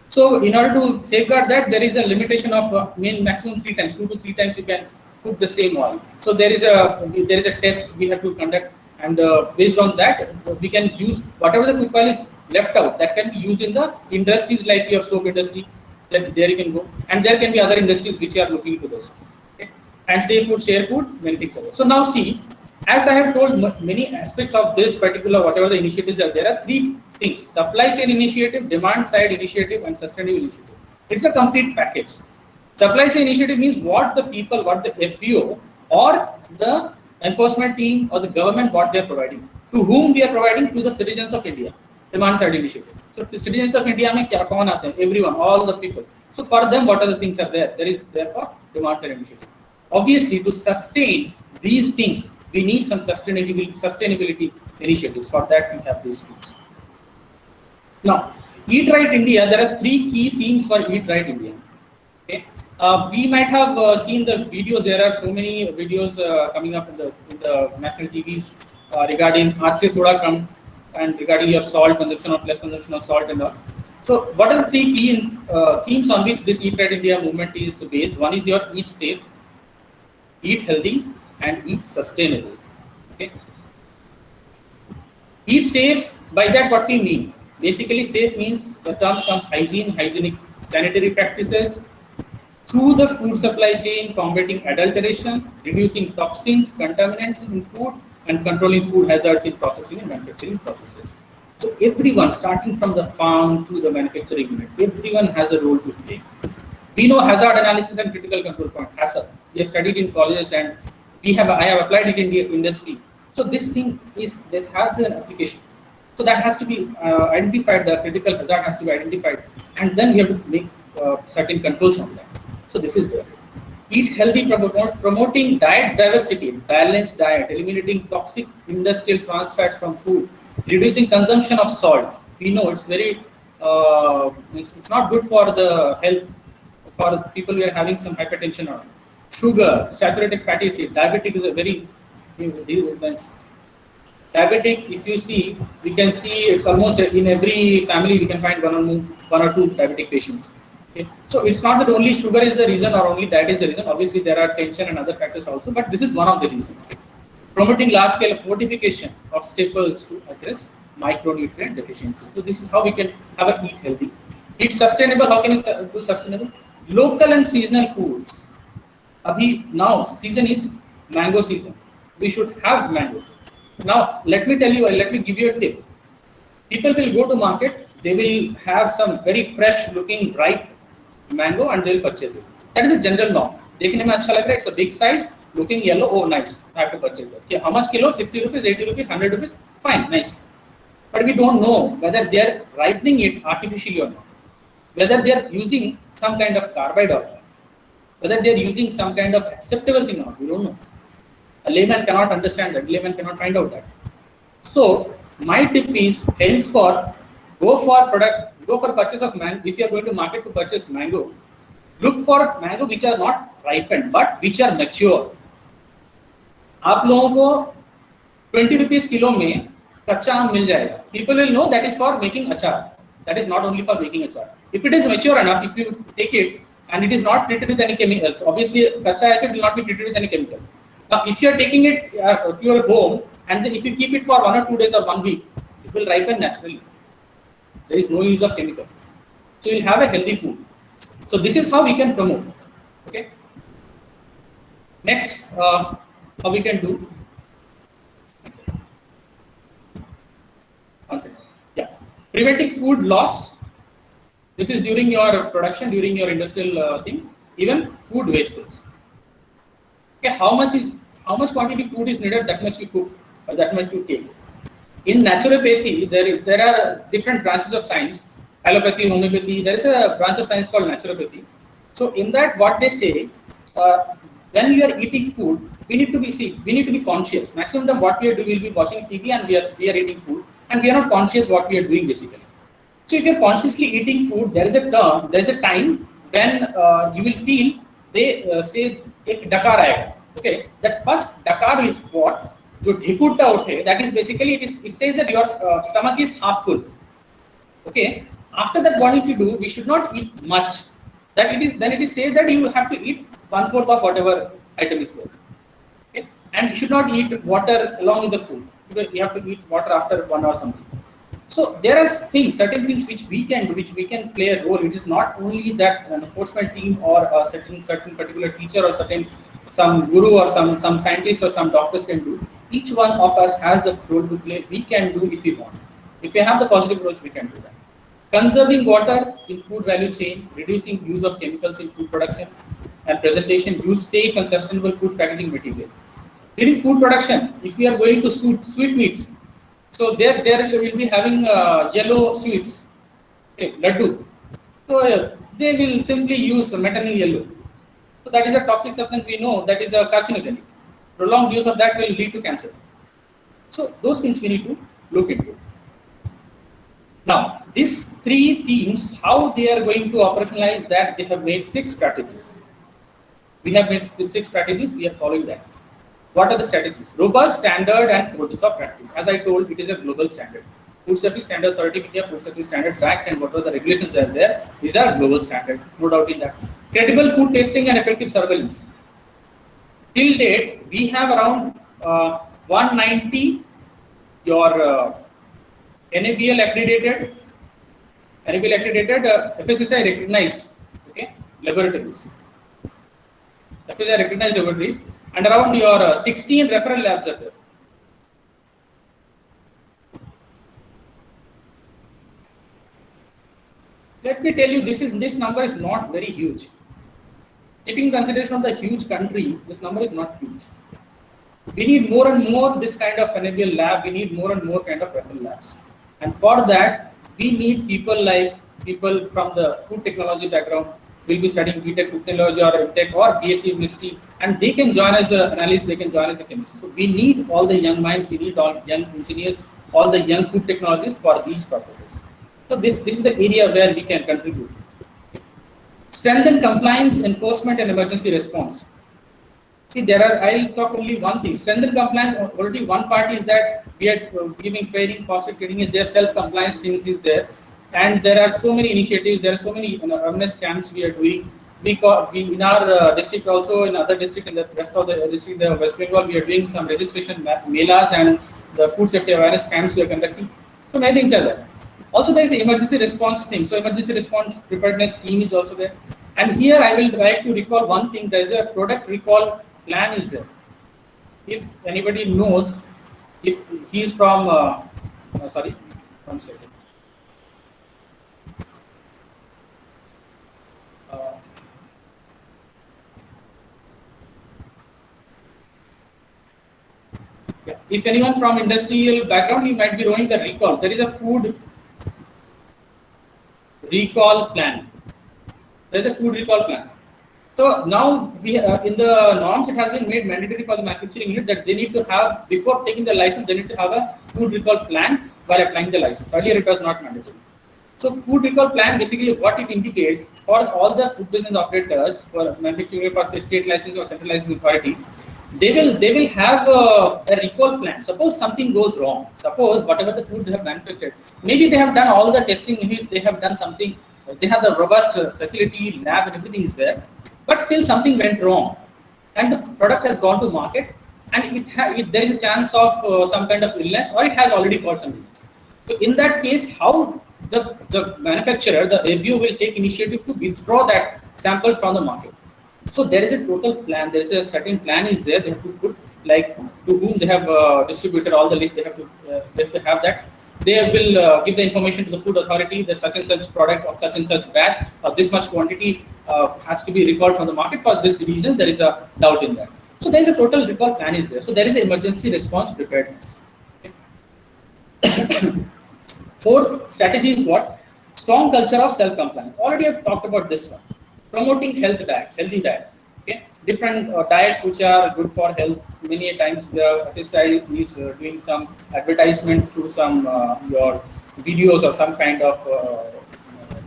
So in order to safeguard that, there is a limitation of maximum 3 times, 2 to 3 times you can cook the same oil. So there is a test we have to conduct, and based on that, we can use whatever the cooked oil is left out, that can be used in the industries like your soap industry. There you can go, and there can be other industries which are looking into this. Okay? And safe food, share food, many things are there. So now see, as I have told, many aspects of this particular whatever the initiatives are, there are 3 things: supply chain initiative, demand side initiative, and sustainable initiative. It's a complete package. Supply chain initiative means what the people, what the FBO or the enforcement team or the government, what they are providing. To whom we are providing? To the citizens of India. Demand side initiative. So the citizens of India mein kya kaun aate hain? Everyone, all the people. So for them, what are the things are there? There is therefore demand side initiative. Obviously, to sustain these things, we need some sustainability initiatives. For that, we have these things. Now, Eat Right India, there are 3 key themes for Eat Right India. Okay. We might have seen the videos. There are so many videos coming up in the national TVs regarding Aaj se thoda kam, and regarding your salt consumption or less consumption of salt and all. So what are the 3 key themes on which this Eat Right India movement is based? One is your eat safe, eat healthy, and eat sustainable. Okay. Eat safe, by that what we mean? Basically, safe means the terms comes hygiene, hygienic sanitary practices, through the food supply chain, combating adulteration, reducing toxins, contaminants in food, and controlling food hazards in processing and manufacturing processes. So everyone, starting from the farm to the manufacturing unit, everyone has a role to play. We know hazard analysis and critical control point, hazard. We have studied in colleges and I have applied it in the industry. So this has an application. So that has to be identified, the critical hazard has to be identified, and then we have to make certain controls on that. So this is there. Eat healthy, promoting diet diversity, balanced diet, eliminating toxic industrial trans fats from food, reducing consumption of salt. We know it's very, it's not good for the health, for people who are having some hypertension or sugar, saturated fatty acid. Diabetic is a very, diabetic, if you see, we can see it's almost in every family we can find one or two diabetic patients. Okay. So it's not that only sugar is the reason or only diet is the reason. Obviously, there are tension and other factors also, but this is one of the reasons. Okay. Promoting large-scale fortification of staples to address micronutrient deficiency. So this is how we can have a eat healthy. Eat sustainable. How can you do sustainable? Local and seasonal foods. Now season is mango season. We should have mango. Now let me give you a tip. People will go to market. They will have some very fresh looking ripe mango and they will purchase it. That is a general norm. देखने में अच्छा लग रहा है, it's a big size, looking yellow, oh nice, I have to purchase it. Okay, how much kilo? 60 rupees, 80 rupees, 100 rupees, fine, nice. But we don't know whether they are ripening it artificially or not, whether they are using some kind of carbide or not, whether they are using some kind of acceptable thing or not, we don't know. A layman cannot understand that, layman cannot find out that. So my tip is, henceforth, go for purchase of mango. If you are going to market to purchase mango, look for mango which are not ripened but which are mature. आप लोगों को 20 rupees kilo में कच्चा आम मिल जाएगा. People will know that is for making achar. That is not only for making achar. If it is mature enough, if you take it and it is not treated with any chemical, obviously kacha apple will not be treated with any chemical. Now, if you are taking it to your home and then if you keep it for 1 or 2 days or 1 week, it will ripen naturally. There is no use of chemical. So you'll have a healthy food. So this is how we can promote. Okay. Next, how we can do. One second. Yeah. Preventing food loss. This is during your production, during your industrial thing. Even food wastage. Okay. How much quantity food is needed? That much you cook, or that much you take. In naturopathy, there are different branches of science. Allopathy, homeopathy. There is a branch of science called naturopathy. So in that, what they say, when you are eating food, we need to be conscious. Maximum time what we are doing, we'll be watching TV and we are eating food, and we are not conscious what we are doing basically. So if you are consciously eating food, there is a time when you will feel they say ek dakar aayega. Okay, that first dakar is what? जो ढिकुरता उठे, that is basically it says that your stomach is half full. Okay. After that, what you do, we should not eat much. Then it is said that you have to eat 1/4 of whatever item is there. Okay. And you should not eat water along with the food. You have to eat water after 1 hour something. So there are certain things which we can do, which we can play a role. It is not only that an enforcement team or a certain particular teacher or some guru or some scientist or some doctors can do. Each one of us has the role to play. We can do if we want. If we have the positive approach, we can do that. Conserving water in food value chain, reducing use of chemicals in food production and presentation, use safe and sustainable food packaging material. During food production, if we are going to sweet meats, so there will be having yellow sweets, okay, laddu. So they will simply use metanine yellow. So that is a toxic substance, we know that is a carcinogenic. Prolonged use of that will lead to cancer. So those things we need to look into. Now, these 3 themes, how they are going to operationalize that, they have made 6 strategies. We have made 6 strategies, we are following that. What are the strategies? Robust, standard and modus of practice. As I told, it is a global standard. Food Safety Standard Authority of India, Food Safety Standards Act and whatever the regulations are there, these are global standard, no doubt in that. Credible food testing and effective surveillance. Till date, we have around 190 your NABL accredited, FSSAI recognized, okay, laboratories. FSSAI recognized laboratories, and around your 16 referral labs are there. Let me tell you, this number is not very huge. Keeping in consideration of the huge country, this number is not huge. We need more and more this kind of enable lab. We need more and more kind of referral labs. And for that, we need people from the food technology background will be studying BTech food technology or MTech or BSc chemistry, and they can join as an analyst, they can join as a chemist. So we need all the young minds, we need all young engineers, all the young food technologists for these purposes. So this is the area where we can contribute. Strengthen compliance, enforcement, and emergency response. See, I'll talk only one thing. Strengthen compliance, already one part is that we are giving training, positive training is there, self-compliance things is there. And there are so many initiatives, there are so many awareness camps we are doing. We in our district also, in other district, in the rest of the district, the West Bengal, we are doing some registration melas and the food safety awareness camps we are conducting. So many things are there. Also, there is an emergency response team. So emergency response preparedness team is also there. And here I will try to recall one thing. There is a product recall plan is there. If anybody knows, if he is from, sorry, 1 second. Yeah. If anyone from industrial background, he might be knowing the recall. There is a food recall plan. There is a food recall plan. So now we in the norms, it has been made mandatory for the manufacturing unit that they need to have, before taking the license, they need to have a food recall plan while applying the license. Earlier it was not mandatory. So food recall plan, basically what it indicates for all the food business operators, for manufacturing, for state license or central license authority, they will have a recall plan. Suppose something goes wrong, suppose whatever the food they have manufactured, maybe they have done all the testing, maybe they have done something, they have the robust facility, lab and everything is there, but still something went wrong and the product has gone to market and there is a chance of some kind of illness, or it has already got some illness. So in that case, how the manufacturer, the ABO, will take initiative to withdraw that sample from the market. So there is a total plan, there is a certain plan is there, they have to put like to whom they have distributed all the list, they have to have that. They will give the information to the food authority, the such and such product or such and such batch or this much quantity has to be recalled from the market for this reason, there is a doubt in that. So there is a total recall plan is there. So there is an emergency response preparedness. Okay. Fourth strategy is what? Strong culture of self-compliance. Already I've talked about this one. Promoting healthy diets. Okay, different diets which are good for health. Many times the FSI is doing some advertisements through some your videos or some kind of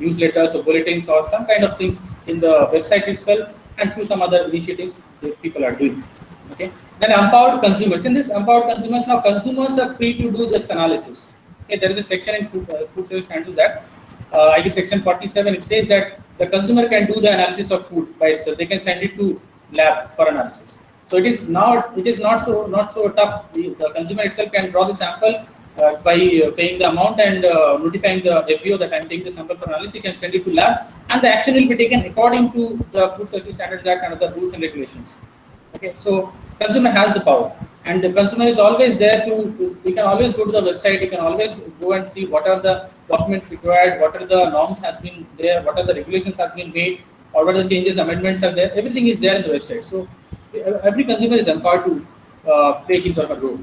newsletters or bulletins or some kind of things in the website itself, and through some other initiatives that people are doing. Okay, then empowered consumers. In this empowered consumers, now consumers are free to do this analysis. Okay, there is a section in food service standards that ID section 47. It says that the consumer can do the analysis of food by itself. They can send it to lab for analysis. So it is not so tough. The consumer itself can draw the sample by paying the amount and notifying the FBO that I'm taking the sample for analysis. He can send it to lab, and the action will be taken according to the Food Safety Standards Act and other rules and regulations. Okay, so consumer has the power, and the consumer is always there to. You can always go to the website. You can always go and see what are the documents required, what are the norms has been there, what are the regulations has been made, or what are the changes, amendments are there. Everything is there in the website. So every consumer is empowered to play his or her role.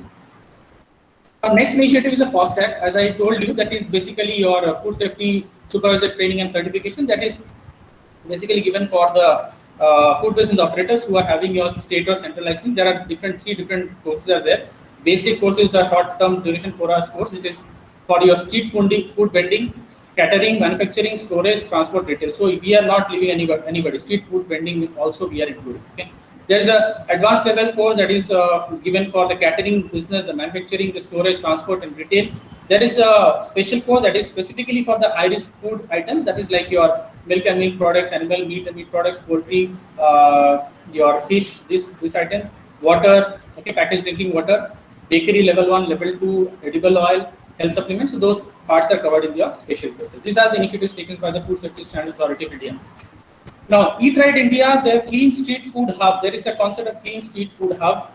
Our next initiative is a FAST Act. As I told you, that is basically your food safety supervisor training and certification. That is basically given for the food business operators who are having your state or central license. There are three different courses are there. Basic courses are short-term duration 4 hours course. It is for your street food vending, catering, manufacturing, storage, transport, retail. So we are not leaving anybody. Street food vending also we are including. Okay. There is a advanced level course that is given for the catering business, the manufacturing, the storage, transport, and retail. There is a special course that is specifically for the high-risk food items. That is like your milk and milk products, animal meat and meat products, poultry, your fish, this item, water, okay, packaged drinking water, bakery level 1, level 2, edible oil, health supplements. So those parts are covered in your special courses. These are the initiatives taken by the Food Safety Standards Authority of India. Now, Eat Right India, the Clean Street Food Hub. There is a concept of Clean Street Food Hub.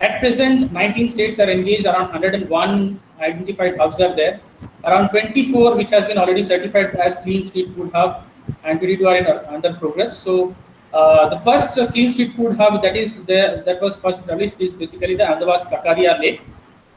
At present, 19 states are engaged. Around 101 identified hubs are there. Around 24 which has been already certified as Clean Street Food Hub, and 22 are under progress. So The first clean street food hub that was first established is basically the Ahmedabad Kakaria Lake.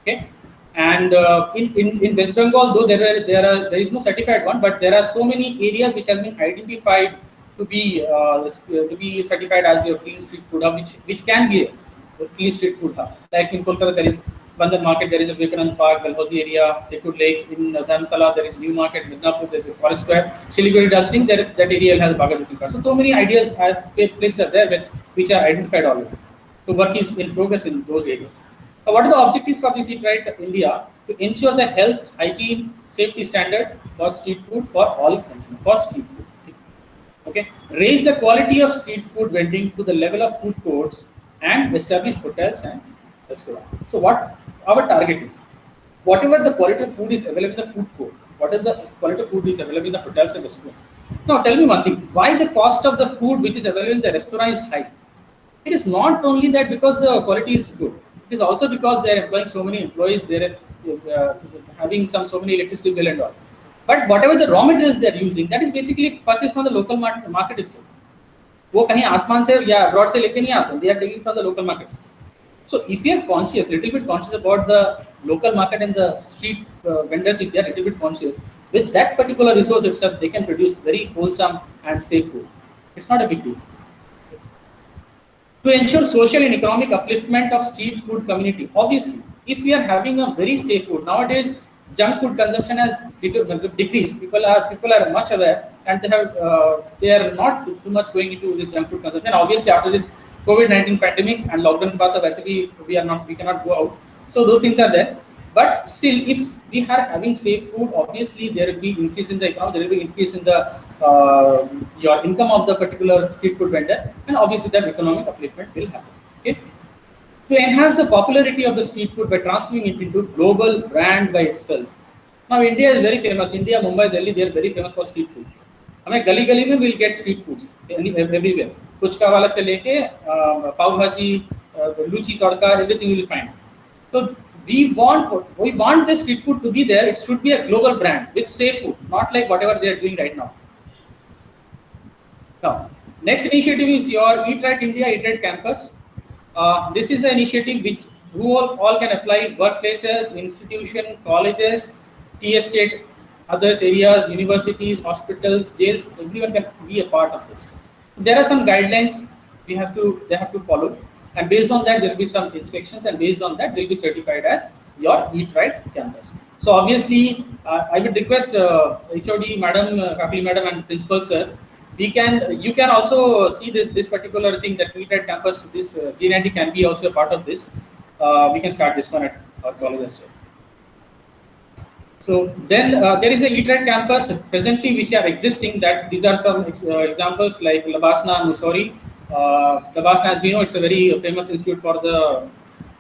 Okay, and in West Bengal, though there is no certified one, but there are so many areas which have been identified to be certified as your clean street food hub, which can be a clean street food hub. Like in Kolkata, there is Bandhan Market, there is a Vivekanand Park, Dalhousie area, Tekud Lake. In Dharmtala, there is New Market, Midnapur, there is a Forest Square, Siliguri, Darjeeling, that area has Bagaduti Park. So many ideas places are there which are identified already. So work is in progress in those areas. What are the objectives for this Eat Right India? To ensure the health, hygiene, safety standard for street food for all consumers, for street food. Okay, raise the quality of street food vending to the level of food courts and establish hotels and restaurants. So what our target is, whatever the quality of food is available in the food court, whatever the quality of food is available in the hotels and restaurants. Now tell me one thing, why the cost of the food which is available in the restaurant is high? It is not only that because the quality is good, it is also because they are employing so many employees, they are having so many electricity bill and all. But whatever the raw materials they are using, that is basically purchased from the local market itself. वो कहीं आसमान से या abroad से लेके नहीं आते, they are taking from the local market itself. So if you are conscious, little bit conscious about the local market and the street vendors, if they are little bit conscious, with that particular resource itself, they can produce very wholesome and safe food. It's not a big deal. To ensure social and economic upliftment of street food community, obviously, if we are having a very safe food, nowadays junk food consumption has decreased. People are much aware, and they are not too much going into this junk food consumption. Obviously, after this COVID-19 pandemic and lockdown, we cannot go out. So those things are there. But still, if we are having safe food, obviously there will be increase in the economy, there will be increase in the your income of the particular street food vendor, and obviously that economic upliftment will happen. Okay. To enhance the popularity of the street food by transforming it into global brand by itself. Now India is very famous. India, Mumbai, Delhi, they are very famous for street food. हमें गली गली में we'll get street foods everywhere. Puchka वाला से लेके पाव भाजी, लूची तड़का, everything you will find. So we want the street food to be there. It should be a global brand with safe food, not like whatever they are doing right now. Now, next initiative is your Eat Right India, Eat Right Campus. This is an initiative which all can apply. Workplaces, institutions, colleges, tea estate, others areas, universities, hospitals, jails. Everyone can be a part of this. There are some guidelines they have to follow, and based on that there will be some inspections, and based on that they will be certified as your Eat Right Campus. So obviously, I would request HOD Madam, Kakali Madam, and Principal Sir. You can also see this particular thing that Eat Right Campus. This G90 can be also a part of this. We can start this one at our college as well. So then there is a Eat Right Campus presently which are existing. That these are some examples like Labasna, Mussoorie. Labasna, as we know, it's a very famous institute for the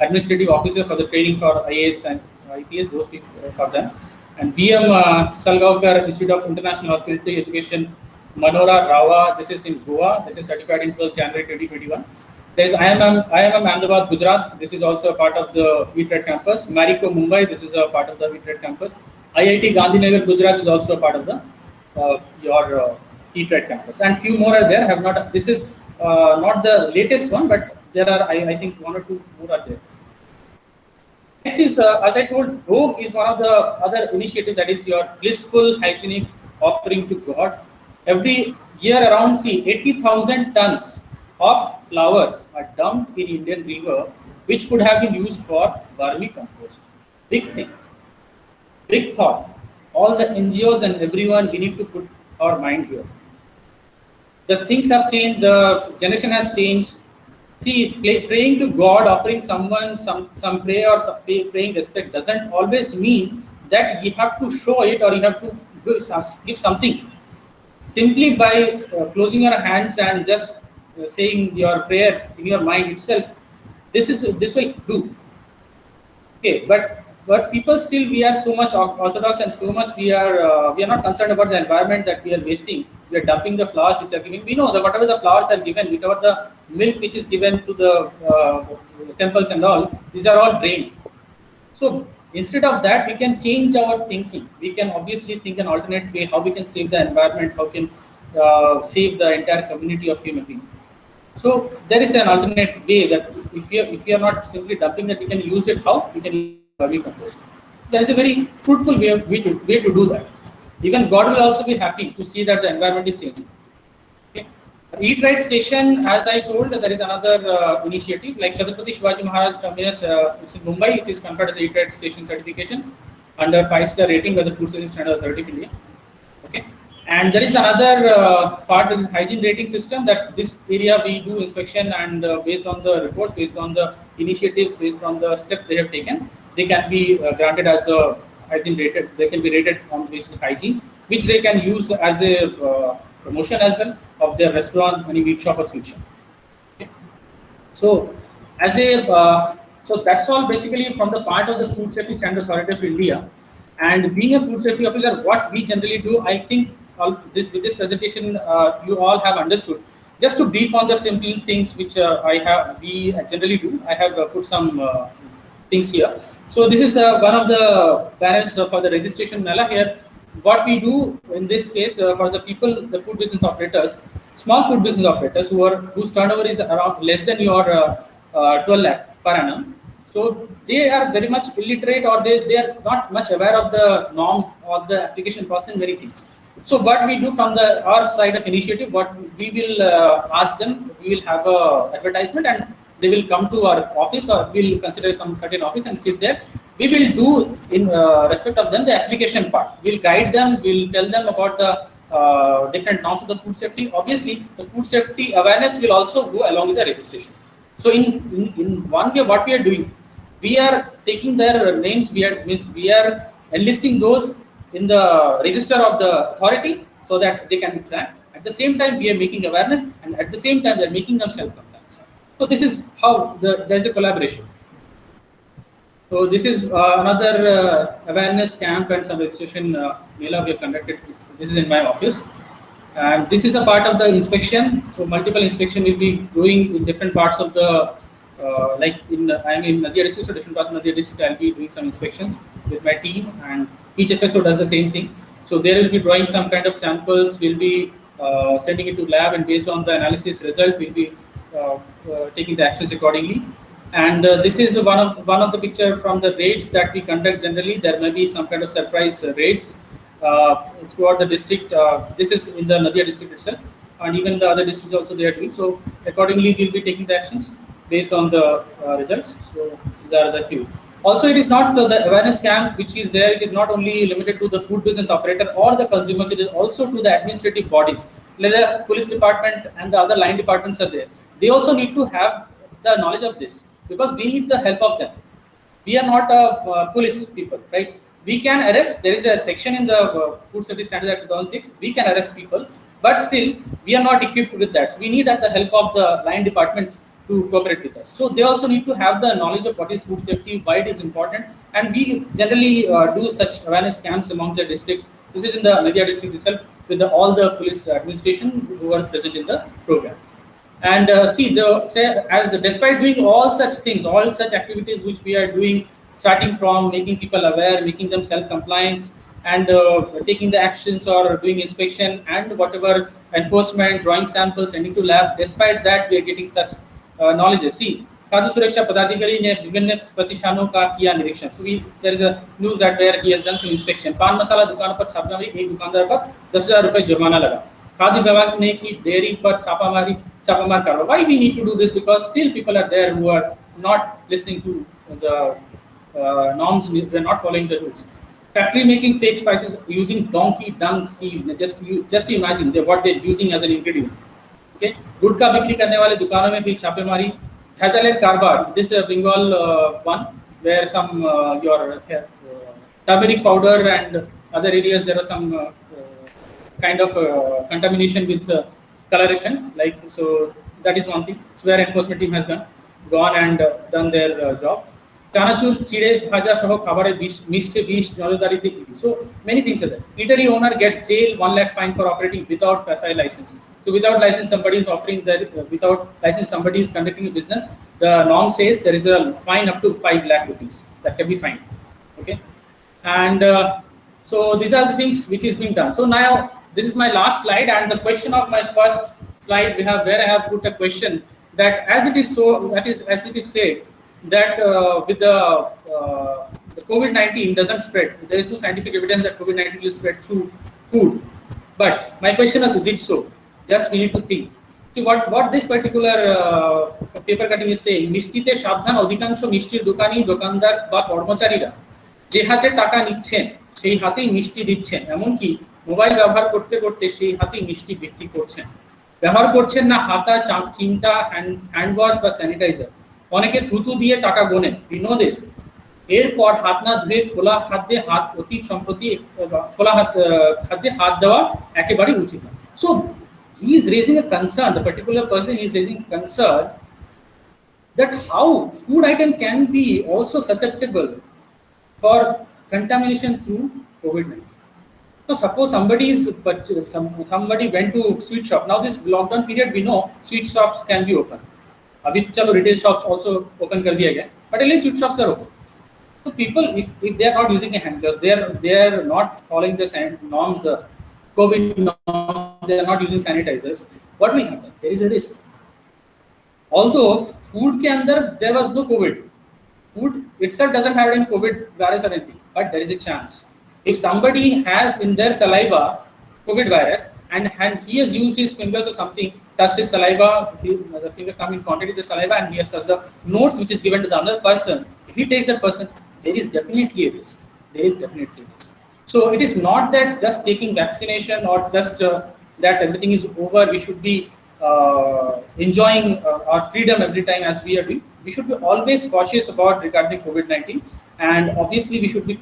administrative officer for the training for IAS and IPS. Those people for them. And BM Salgaonkar Institute of International Hospitality Education, Manora Rawa. This is in Goa. This is certified in 12 January 2021. There is IIM Ahmedabad, Gujarat. This is also a part of the Eat Right Campus. Marico, Mumbai. This is a part of the Eat Right Campus. IIT Gandhinagar, Gujarat is also a part of the your Eat Right Campus. And few more are there. Have not. This is not the latest one, but there are I think one or two more are there. Next is as I told, Bhog is one of the other initiatives, that is your blissful hygienic offering to God. Every year around 80,000 tons of flowers are dumped in Indian River, which could have been used for vermicompost. Big thing, big thought. All the NGOs and everyone, we need to put our mind here. The things have changed. The generation has changed. See, praying to God, offering someone some prayer or praying respect doesn't always mean that you have to show it or you have to give something. Simply by closing your hands and just saying your prayer in your mind itself, this will do. Okay, but people still, we are so much orthodox and so much we are not concerned about the environment that we are wasting. We are dumping the flowers which are given. We know that whatever the flowers are given, whatever the milk which is given to the temples and all, these are all drained. So instead of that, we can change our thinking. We can obviously think an alternate way how we can save the environment, how we can save the entire community of human beings. So there is an alternate way that if you are not simply dumping that, we can use it how? We can use vermicompost. There is a very fruitful way to do that. Even God will also be happy to see that the environment is changing. Okay. Eat Right Station, as I told, there is another initiative like Chhatrapati Shivaji Maharaj Terminus. It's in Mumbai. It is conferred as the Eat Right Station certification under 5-star rating by the Food Safety Standard Authority of India. Okay. And there is another part, which is hygiene rating system, that this area we do inspection, and based on the reports, based on the initiatives, based on the steps they have taken, they can be granted as the hygiene rated. They can be rated on basis of hygiene, which they can use as a promotion as well of their restaurant, any meat shop or sweet shop. Okay. So as a so that's all basically from the part of the Food Safety Standard Authority of India. And being a food safety officer, what we generally do, I think with this presentation, you all have understood. Just to brief on the simple things which we generally do, I have put some things here. So this is one of the panels for the registration Mela here. What we do in this case for the people, the food business operators, small food business operators whose turnover is around less than your 12 lakh per annum. So they are very much illiterate, or they are not much aware of the norm or the application process and many things. So what we do from our side of initiative, what we will ask them, we will have a advertisement and they will come to our office, or we will consider some certain office and sit there. We will do in respect of them the application part. We'll guide them, we'll tell them about the different norms of the food safety. Obviously, the food safety awareness will also go along with the registration. So in one way, what we are doing, we are taking their names, we are enlisting those in the register of the authority so that they can be tracked. At the same time, we are making awareness, and at the same time, they are making them self-compliant. So this is how there is a collaboration. So this is another awareness camp and some registration Mela we have conducted. This is in my office. And this is a part of the inspection. So multiple inspection will be going in different parts of the, like I'm in Nadia district, so different parts of Nadia district, I'll be doing some inspections with my team, and each FSO does the same thing. So there will be drawing some kind of samples, we'll be sending it to lab, and based on the analysis result, we'll be taking the actions accordingly. And this is one of the picture from the raids that we conduct generally. There may be some kind of surprise raids throughout the district. This is in the Nadia district itself, and even the other districts also they are doing. So accordingly, we'll be taking the actions based on the results. So these are the few. Also, it is not the awareness camp which is there. It is not only limited to the food business operator or the consumers. It is also to the administrative bodies. The police department and the other line departments are there. They also need to have the knowledge of this, because we need the help of them. We are not police people, right? We can arrest. There is a section in the Food Safety Standards Act 2006. We can arrest people, but still we are not equipped with that. So we need the help of the line departments to cooperate with us. So they also need to have the knowledge of what is food safety, why it is important, and we generally do such awareness camps among the districts. This is in the Nadia district itself with all the police administration who are present in the program. And despite doing all such things, all such activities which we are doing, starting from making people aware, making them self-compliance, and taking the actions or doing inspection and whatever enforcement, drawing samples, sending to lab, despite that we are getting such knowledge. See, खाद्य सुरक्षा पदाधिकारी ने विभिन्न प्रतिष्ठानों का किया निरीक्षण. So there is a news that where he has done some inspection. पान मसाला दुकानों पर छापेमारी, एक दुकानदार पर 10,000 रुपए जुर्माना लगा. खाद्य विभाग ने की डेयरी पर छापामार कार्रवाई. Why we need to do this? Because still people are there who are not listening to the norms. They are not following the rules. Factory making fake spices using donkey dung seed. Just imagine what they're using as an ingredient. Okay, गुटखा बिक्री करने वाले दुकानों में भी छापेमारी. Hazaled Karbar, this is Bengal one, where some your turmeric powder and other areas there was some kind of contamination with coloration, like, so that is one thing. So where enforcement team has gone and done their job. Chanachur chide bhaja saho khabare mishche bish nojadari. So many things are there. Eatery owner gets jail, 1 lakh fine for operating without FSI license. So without license, somebody is offering that. Without license, somebody is conducting a business. The norm says there is a fine up to 5 lakh rupees that can be fined. Okay, and so these are the things which is being done. So now this is my last slide, and the question of my first slide we have where I have put a question that as it is so, that is as it is said that with the COVID-19 doesn't spread. There is no scientific evidence that COVID-19 will spread through food. But my question is it so? Just we need to think. See what this particular paper cutting is saying, মিষ্টিতে সাবধান অধিকাংশ মিষ্টির দোকানি দোকানদার বা কর্মচারীরা যে হাতে টাকা নিচ্ছেন সেই হাতেই মিষ্টি দিচ্ছেন, এমনকি মোবাইল ব্যবহার করতে করতে সেই হাতেই মিষ্টি বিক্রি করছেন। ব্যবহার করছেন না হাতা, চিমটা, হ্যান্ড ওয়াশ বা স্যানিটাইজার। অনেকে থুতু দিয়ে টাকা গোনেন। বিনোদেশ এরপর হাত না ধুয়ে খোলা খাদ্যে হাত অতি সম্প্রতি খোলা খাদ্যে হাত দেওয়া একেবারেই উচিত না। So he is raising a concern, the particular person is raising concern that how food item can be also susceptible for contamination through COVID-19. So suppose somebody went to sweet shop. Now this lockdown period, we know sweet shops can be open. Abhi chalo retail shops also open kar diya gaya, but at least sweet shops are open. So people, if they are not using a hand gloves, they are not following the norms, the COVID norms, they are not using sanitizers. What will happen? There is a risk. Although food ke andar there was no COVID, food itself doesn't have any COVID virus or anything, but there is a chance. If somebody has in their saliva COVID virus and he has used his fingers or something, touched his saliva, the finger come in contact with the saliva and he has touched the notes which is given to the other person, if he takes that person, there is definitely a risk. There is definitely a risk. So it is not that just taking vaccination or just that everything is over, we should be enjoying our freedom every time as we are doing. We should be always cautious about regarding COVID-19, and obviously we should be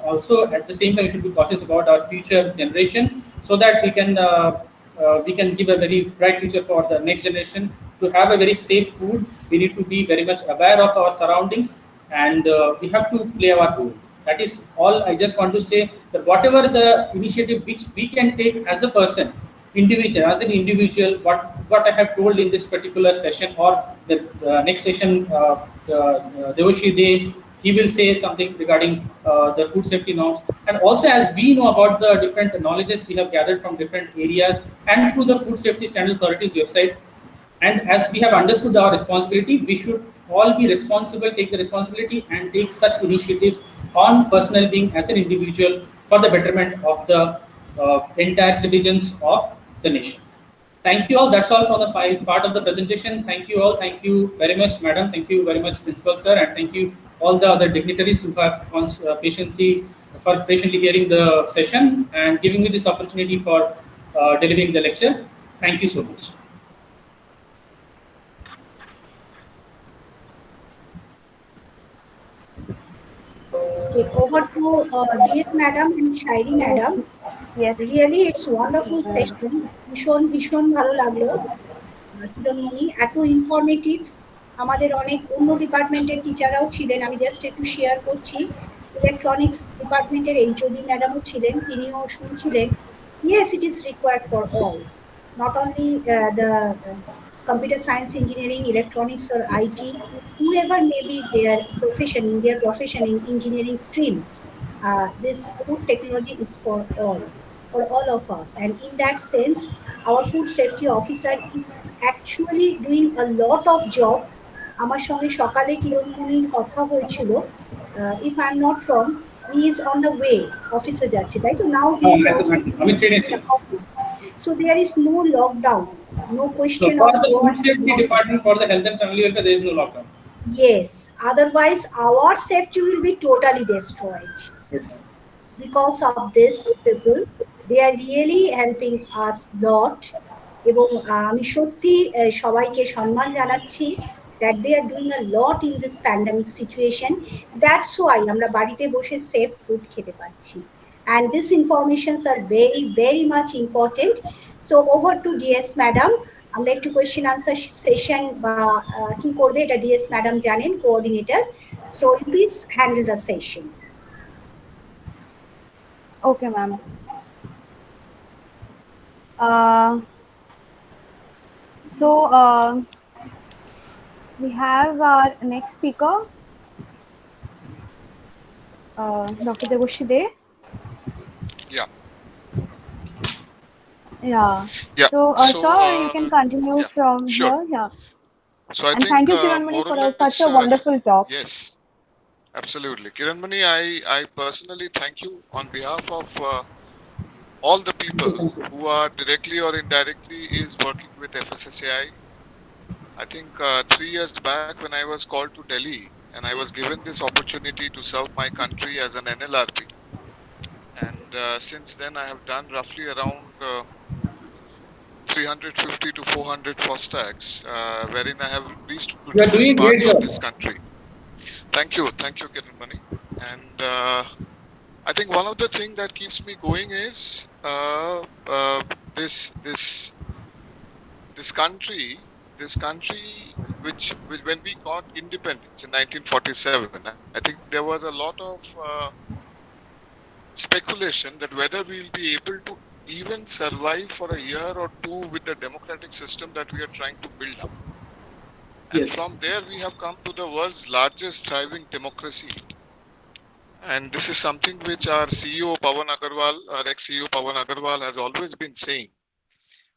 also at the same time we should be cautious about our future generation, so that we can give a very bright future for the next generation. To have a very safe food, we need to be very much aware of our surroundings, and we have to play our role. That is all I just want to say, that whatever the initiative which we can take as a person, as an individual, what I have told in this particular session or the next session, Devoshi Day, he will say something regarding the food safety norms. And also, as we know about the different knowledges we have gathered from different areas and through the Food Safety Standards Authority's website, and as we have understood our responsibility, we should all be responsible, take the responsibility and take such initiatives on personal being as an individual for the betterment of the entire citizens of the nation. Thank you all. That's all for the part of the presentation. Thank you all. Thank you very much, madam. Thank you very much, principal sir, and thank you all the other dignitaries who have patiently hearing the session and giving me this opportunity for delivering the lecture. Thank you so much. Okay, over to DS madam and Shairi madam. Yes. Really, it's wonderful session. ভীষণ ভালো লাগলো। কিরণমণি এত informative. আমাদের অনেক অন্য ডিপার্টমেন্টের টিচাররাও ছিলেন, আমি জাস্ট একটু শেয়ার করছি। ইলেকট্রনিক্স ডিপার্টমেন্টের এইচওডি ম্যাডামও ছিলেন, তিনিও শুনছিলেন। Yes, it is required for all, not only the computer science, engineering, electronics or IT, whoever may be their profession in engineering stream. This food technology is for all of us, and in that sense our food safety officer is actually doing a lot of job. আমার সঙ্গে সকালে কিরণমণির কথা হয়েছিল, if I'm not wrong, he is on the way, অফিসে যাচ্ছে, তাই তো? Now he is also, so there is no lockdown, no question so for of the food what safety department, for the health and family welfare, there is no lockdown. Yes, otherwise our safety will be totally destroyed. Because of this people, they are really helping us lot, এবং আমি সত্যি সবাইকে সম্মান জানাচ্ছি that they are doing a lot in this pandemic situation. That's why আমরা বাড়িতে বসে safe food খেতে পাচ্ছি, and these informations are very very much important. So over to DS madam, আমরা একটু কোয়েশ্চেন আনসার সেশন বা কি করবে এটা DS ম্যাডাম জানেন, coordinator, so please handle the session. Okay, ma'am. So we have our next speaker, Dr. Devoshi Dey. Yeah. Yeah. Yeah. So, So, sir, you can continue yeah, from sure. here. Yeah. So I And think thank you, Kiranmani, more or for such less, a wonderful talk. yes, absolutely. Kiranmani, I personally thank you on behalf of all the people Thank you. who are directly or indirectly is working with FSSAI. I think 3 years back when I was called to Delhi and I was given this opportunity to serve my country as an NLRP. And since then, I have done roughly around 350 to 400 FOSTACs, wherein I have reached to You are different doing great parts of job. this country. Thank you, Kiranmani. And I think one of the things that keeps me going is this this this country, this country which when we got independence in 1947, I think there was a lot of speculation that whether we will be able to even survive for a year or two with the democratic system that we are trying to build up. And Yes. from there, we have come to the world's largest thriving democracy. And this is something which our CEO Pawan Agarwal, our ex-CEO Pawan Agarwal, has always been saying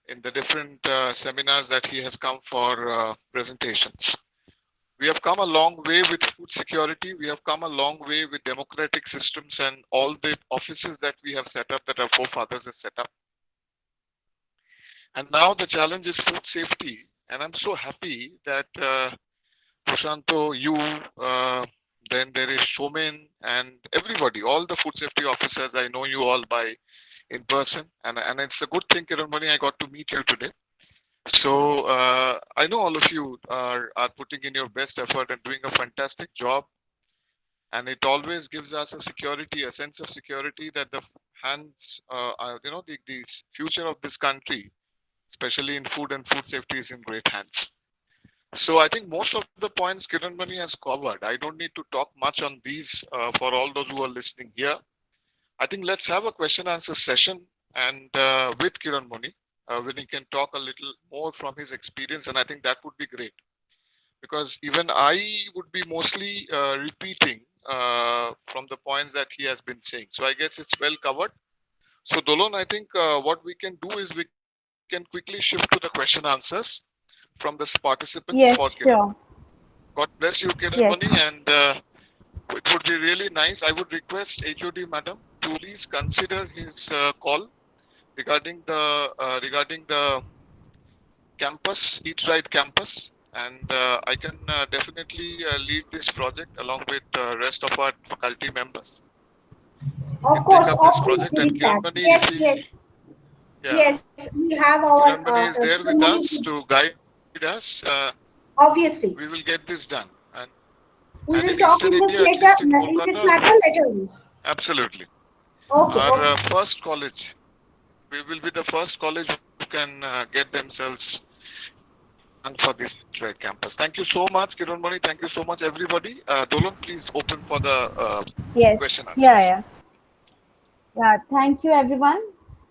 in the different seminars that he has come for presentations. We have come a long way with food security. We have come a long way with democratic systems and all the offices that we have set up, that our forefathers have set up. And now the challenge is food safety. And I'm so happy that Prashanto, you, then there is Shomen and everybody, all the food safety officers, I know you all by in person. And it's a good thing, Kiranmani, I got to meet you today. So I know all of you are putting in your best effort and doing a fantastic job. And it always gives us a security, a sense of security that the hands, the future of this country, especially in food and food safety, is in great hands. So I think most of the points Kiranmani has covered. I don't need to talk much on these for all those who are listening here. I think let's have a question answer session and with Kiranmani, when he can talk a little more from his experience, and I think that would be great. Because even I would be mostly repeating from the points that he has been saying. So I guess it's well covered. So Dolon, I think what we can do is we can quickly shift to the question answers from the participants for Yes, Kiran. sure. God bless you, Kiran Yes. Mani, and it would be really nice. I would request HOD Madam to please consider his call regarding the campus, Eat Right campus, and I can definitely lead this project along with the rest of our faculty members. Of Can take course, up this of course, project, very and sad. Kiran Mani, Yes, if he, yes, yeah, yes. We have our Kiran Mani is there with us to guide us. obviously. We will get this done. We And will in talk Eastern in this India, at later, least in in this Kolkata, matter later on. absolutely. Okay, Our okay. first college, we will be the first college who can get themselves done for this right campus. Thank you so much, Kiran Mani. Thank you so much, everybody. Dolan, please open for the Yes. question answer. Yeah. Yeah. Thank you, everyone.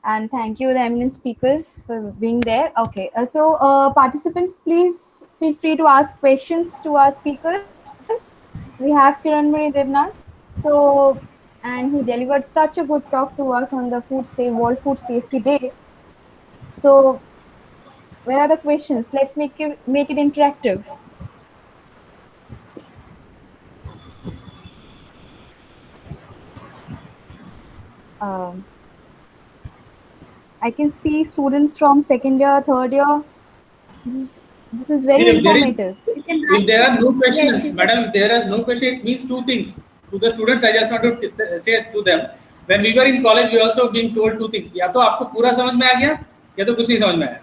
And thank you, the eminent speakers, for being there. Okay. So, participants, please feel free to ask questions to our speakers. We have Kiranmani Devnath. So, and he delivered such a good talk to us on the World Food Safety Day. So, where are the questions? Let's make it interactive. Um, I can see students from second year, third year. This is very See, informative. You can if there are no yes, questions, you can. madam, if there is no question, it means two things. To the students, I just want to say to them, when we were in college, we also being told two things. या तो आपको पूरा समझ में आ गया, या तो कुछ नहीं समझ में आया.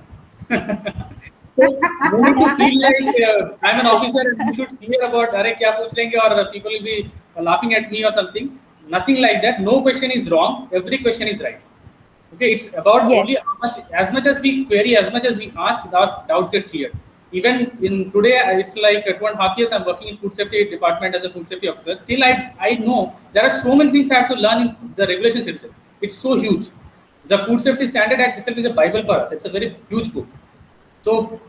So no need to feel like I'm an officer and you should hear about अरे क्या पूछ लेंगे और people will be laughing at me or something. Nothing like that. No question is wrong. Every question is right. Okay, it's about only Yes. as much as we query, as much as we ask, our doubts get cleared. Even in today, it's like 2.5 years I'm working in food safety department as a food safety officer. Still, I know there are so many things I have to learn in the regulations itself. It's so huge. The Food Safety Standard Act itself is a Bible for us. It's a very huge book. So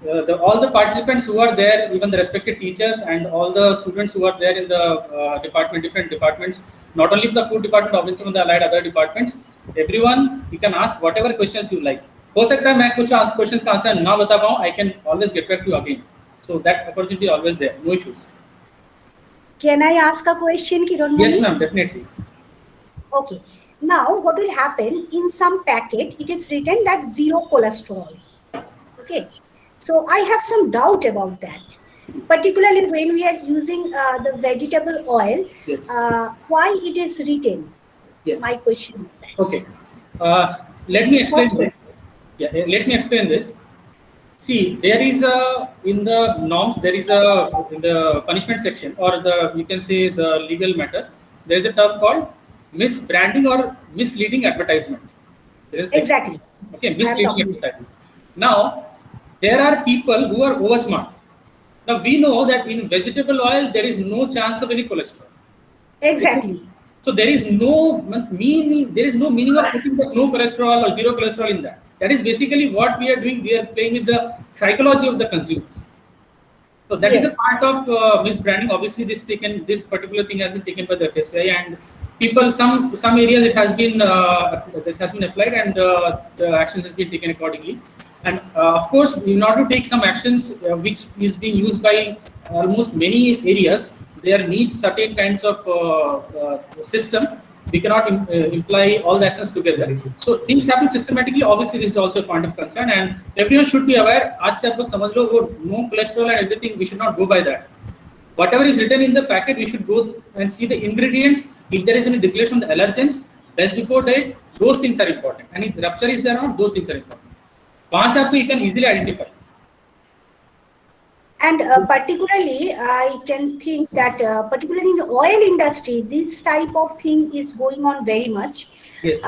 all the participants who are there, even the respected teachers and all the students who are there in the different departments, not only the food department, obviously from the allied other departments, everyone, you can ask whatever questions you like. हो सकता है मैं कुछ questions का answer ना बता पाऊँ, I can always get back to you again. So that opportunity always there, no issues. Can I ask a question, Kiran? Yes, ma'am, definitely. Okay. Now, what will happen in some packet? It is written that 0 cholesterol. Okay. So I have some doubt about that, particularly when we are using the vegetable oil. Yes. Why it is written? Yes. My question is that. Okay. Let me explain First this. Yeah, let me explain this. See, there is in the norms, there is in the punishment section, or you can say the legal matter, there is a term called misbranding or misleading advertisement. There is Exactly. Okay, I am misleading talking. advertisement. Now, there are people who are over smart. Now we know that in vegetable oil there is no chance of any cholesterol. Exactly. So there is no meaning. There is no meaning of putting the no cholesterol or zero cholesterol in that. That is basically what we are doing. We are playing with the psychology of the consumers. So that is a Yes. part of misbranding. Obviously, this particular thing has been taken by the FSI, and people, some areas it has been this has been applied, and the actions has been taken accordingly. And of course, in order to take some actions which is being used by almost many areas, there needs certain kinds of system. We cannot imply all the actions together. So things happen systematically. Obviously, this is also a point of concern, and everyone should be aware. आज से आप लोग समझ लो वो no cholesterol and everything. We should not go by that. Whatever is written in the packet, we should go and see the ingredients. If there is any declaration of the allergens, best before date, those things are important. And if rupture is there or not, those things are important. वहाँ से आपको you can easily identify. And particularly, I can think that particularly in the oil industry, this type of thing is going on very much. Yes.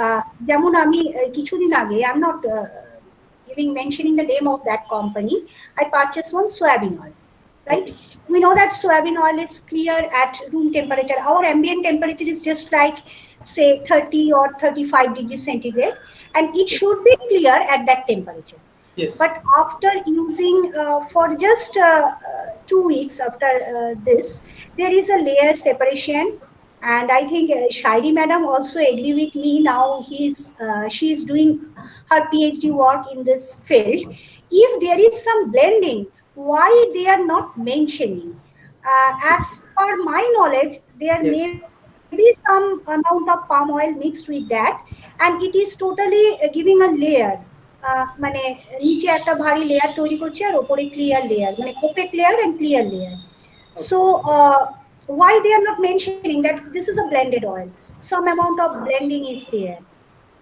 যেমন আমি কিছুদিন আগে, I'm not mentioning the name of that company, I purchased one soybean oil, right? We know that soybean oil is clear at room temperature. Our ambient temperature is just like, say, 30 or 35 degrees centigrade, and it should be clear at that temperature. Yes. But after using for just 2 weeks after this, there is a layer separation, and I think Shairi madam also agree with me. Now she is doing her PhD work in this field. If there is some blending, why they are not mentioning? As per my knowledge, there Yes. may be some amount of palm oil mixed with that, and it is totally giving a layer. মানে নিচে একটা ভারী layer তৈরি করছে আর উপরে clear layer, মানে opaque layer and clear layer. So why they are not mentioning that this is a blended oil? Some amount of blending is there.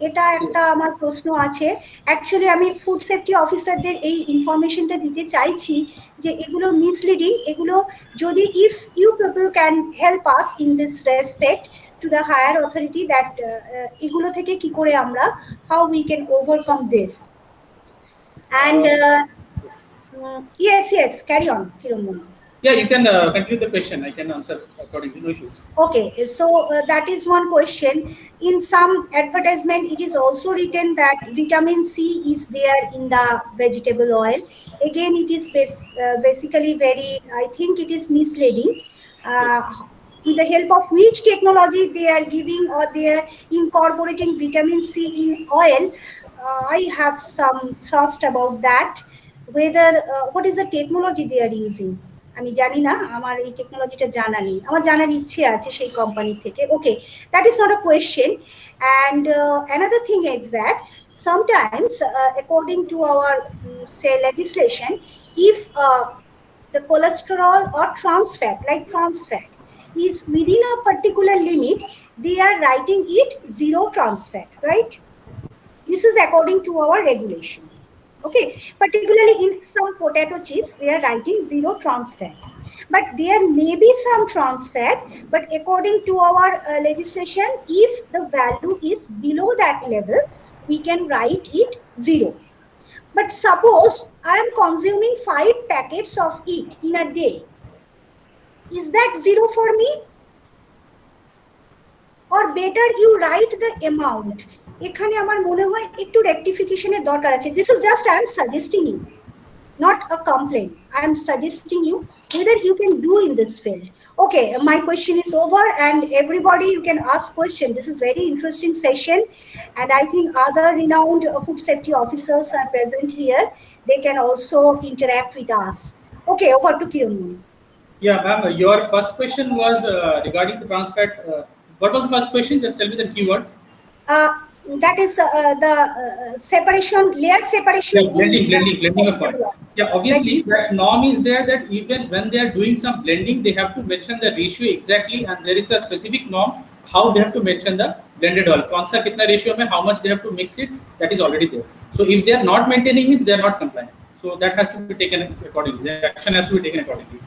এটা একটা আমার প্রশ্ন আছে. অ্যাকচুয়ালি আমি ফুড সেফটি অফিসারদের এই ইনফরমেশনটা দিতে চাইছি যে এগুলো মিসলিডিং. এগুলো যদি if you people can help us in this respect to the higher authority, that এগুলো থেকে কি করে আমরা how we can overcome this. And yes, carry on, Kiran. Yeah, you can continue the question. I can answer accordingly. No issues. Okay, so that is one question. In some advertisement, it is also written that vitamin C is there in the vegetable oil. Again, it is basically very, I think it is misleading. With the help of which technology they are giving or they are incorporating vitamin C in oil, I have some thrust about that. Whether what is the technology they are using, আমি জানি না, আমার এই টেকনোলজিটা জানা নেই, আমার জানার ইচ্ছে আছে সেই কোম্পানি থেকে. ওকে, that is not a question. And another thing is that sometimes according to our say legislation, if the cholesterol or trans fat, like trans fat, is within a particular limit, they are writing it 0 trans fat, right? This is according to our regulation. Okay, particularly in some potato chips, they are writing 0 trans fat. But there may be some trans fat, but according to our legislation, if the value is below that level, we can write it 0. But suppose I am consuming 5 packets of it in a day. Is that 0 for me? Or better you write the amount. এখানে আমার মনে হয় একটু রেকটিফিকেশনের দরকার আছে. This is just I am suggesting you, not a complaint. I am suggesting you whether you can do in this field. Okay, my question is over, and everybody you can ask question. This is very interesting session, and I think other renowned food safety officers are present here. They can also interact with us. Okay, over to Kiran. Yeah, ma'am, your first question was regarding the trans fat. What was the first question? Just tell me the keyword. That is the separation, layer separation. Yeah, blending of oil. vegetable oil. Yeah, obviously that norm is there that even when they are doing some blending, they have to mention the ratio exactly, and there is a specific norm how they have to mention the blended oil. कौन सा कितना ratio में how much they have to mix it, that is already there. So if they are not maintaining it, they are not compliant. So that has to be taken accordingly. The action has to be taken accordingly.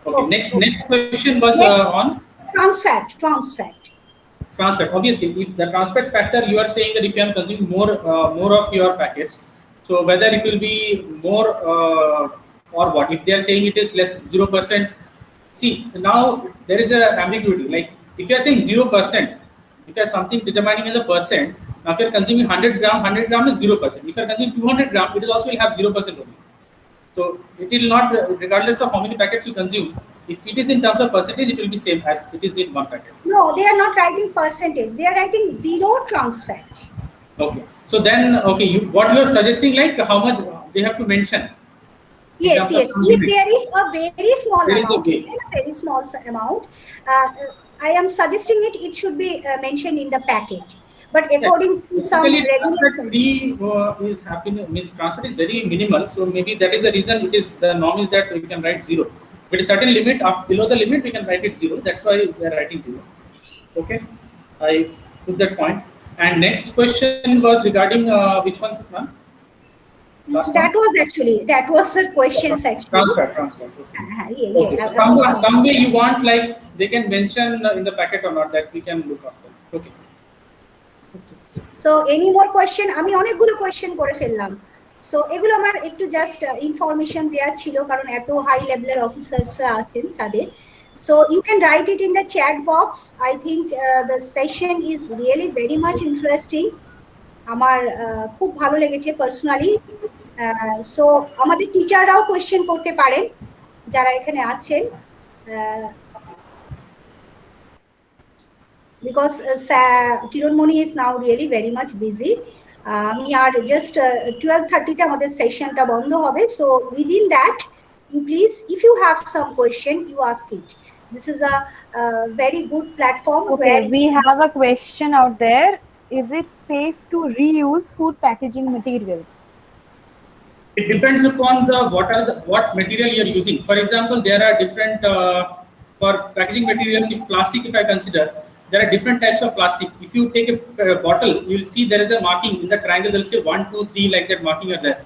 Okay. Next question was on Trans fat. trans fat. Obviously, if the trans fat factor, you are saying that if you are consuming more of your packets, so whether it will be more or what? If they are saying it is less 0%, see now there is a ambiguity. Like if you are saying 0%, if you are something determining as a percent, now if you are consuming 100 gram is 0%. If you are consuming 200 gram, it is also will have 0% only. So it will not, regardless of how many packets you consume, if it is in terms of percentage, it will be same as it is in one packet. No, they are not writing percentage. They are writing zero trans fat. Okay. So then, okay, what you are suggesting, like how much they have to mention? Yes. If there is a very small There is amount, okay. even a very small amount, I am suggesting it should be mentioned in the packet. But according to some Basically, regular transfer is happening, means transfer is very minimal. So maybe that is the reason it is the norm is that we can write 0. With a certain limit, below the limit, we can write it 0. That's why we are writing 0. Okay, I put that point. And next question was regarding which ones, ma'am? that was the questions actually. Transfer. Okay. Okay. Some way you want, like they can mention in the packet or not, that we can look after. Okay. So any more question? আমি অনেকগুলো question করে ফেললাম। So এগুলো আমার একটু just information দেওয়া ছিল, কারণ এত হাই লেভেলের অফিসার্সরা আছেন তাদের। So you can write it in the chat box. I think the session is really very much interesting. আমার খুব ভালো লেগেছে পার্সোনালি। সো আমাদের টিচাররাও কোয়েশ্চেন করতে পারেন যারা এখানে আছেন, because Kiran Moni is now really very much busy. We are just 12:30 তে আমাদের সেশনটা বন্ধ হবে। So within that, you please, if you have some question, you ask it. This is a very good platform. Okay, we have a question out there. Is it safe to reuse food packaging materials? It depends upon what material you are using. For example, there are different for packaging materials. In plastic, if I consider, there are different types of plastic. If you take a bottle, you will see there is a marking in the triangle. There will say 1, 2, 3 like that marking are there.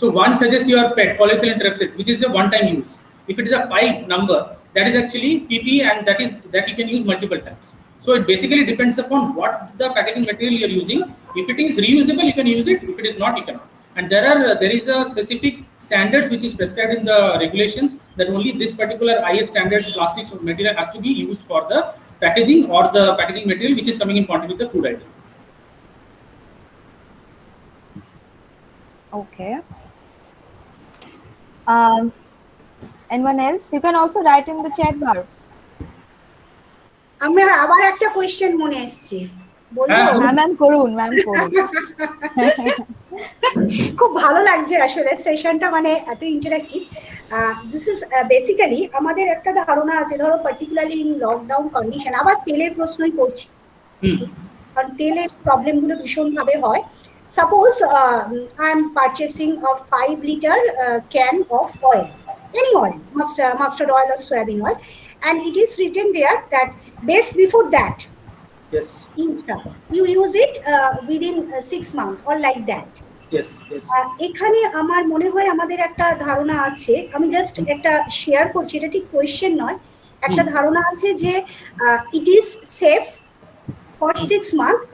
So one suggests your PET, polyethylene terephthalate, which is a one-time use. If it is a 5 number, that is actually PP, and that you can use multiple times. So it basically depends upon what the packaging material you are using. If it is reusable, you can use it. If it is not, you cannot. And there is a specific standards which is prescribed in the regulations that only this particular IS standards plastics material has to be used for the packaging or the packaging material which is coming in quantity with the food item. Okay. Anyone else? You can also write in the chat bar. আমার আবার একটা question মনে আসছে, বলবো? Ma'am করুন। খুব ভালো লাগছে আসলে সেশনটা, মানে এত ইন্টারেক্টিভ। দিস ইজ বেসিক্যালি আমাদের একটা ধারণা আছে, ধরো পার্টিকুলারলি ইন লকডাউন কন্ডিশন, আবার তেলের প্রশ্নই করছি, কারণ তেলের প্রবলেমগুলো ভীষণভাবে হয়। Suppose I am purchasing a 5 liter can of oil, any oil, mustard oil or soybean oil, and it is written there that best before that you use it within 6 months or like that. Yes. এখানে আমার মনে হয় আমাদের একটা ধারণা আছে, আমি just একটা শেয়ার করছি, এটা ঠিক কোয়েশ্চেন নয়, একটা ধারণা আছে যে it is safe for 6 months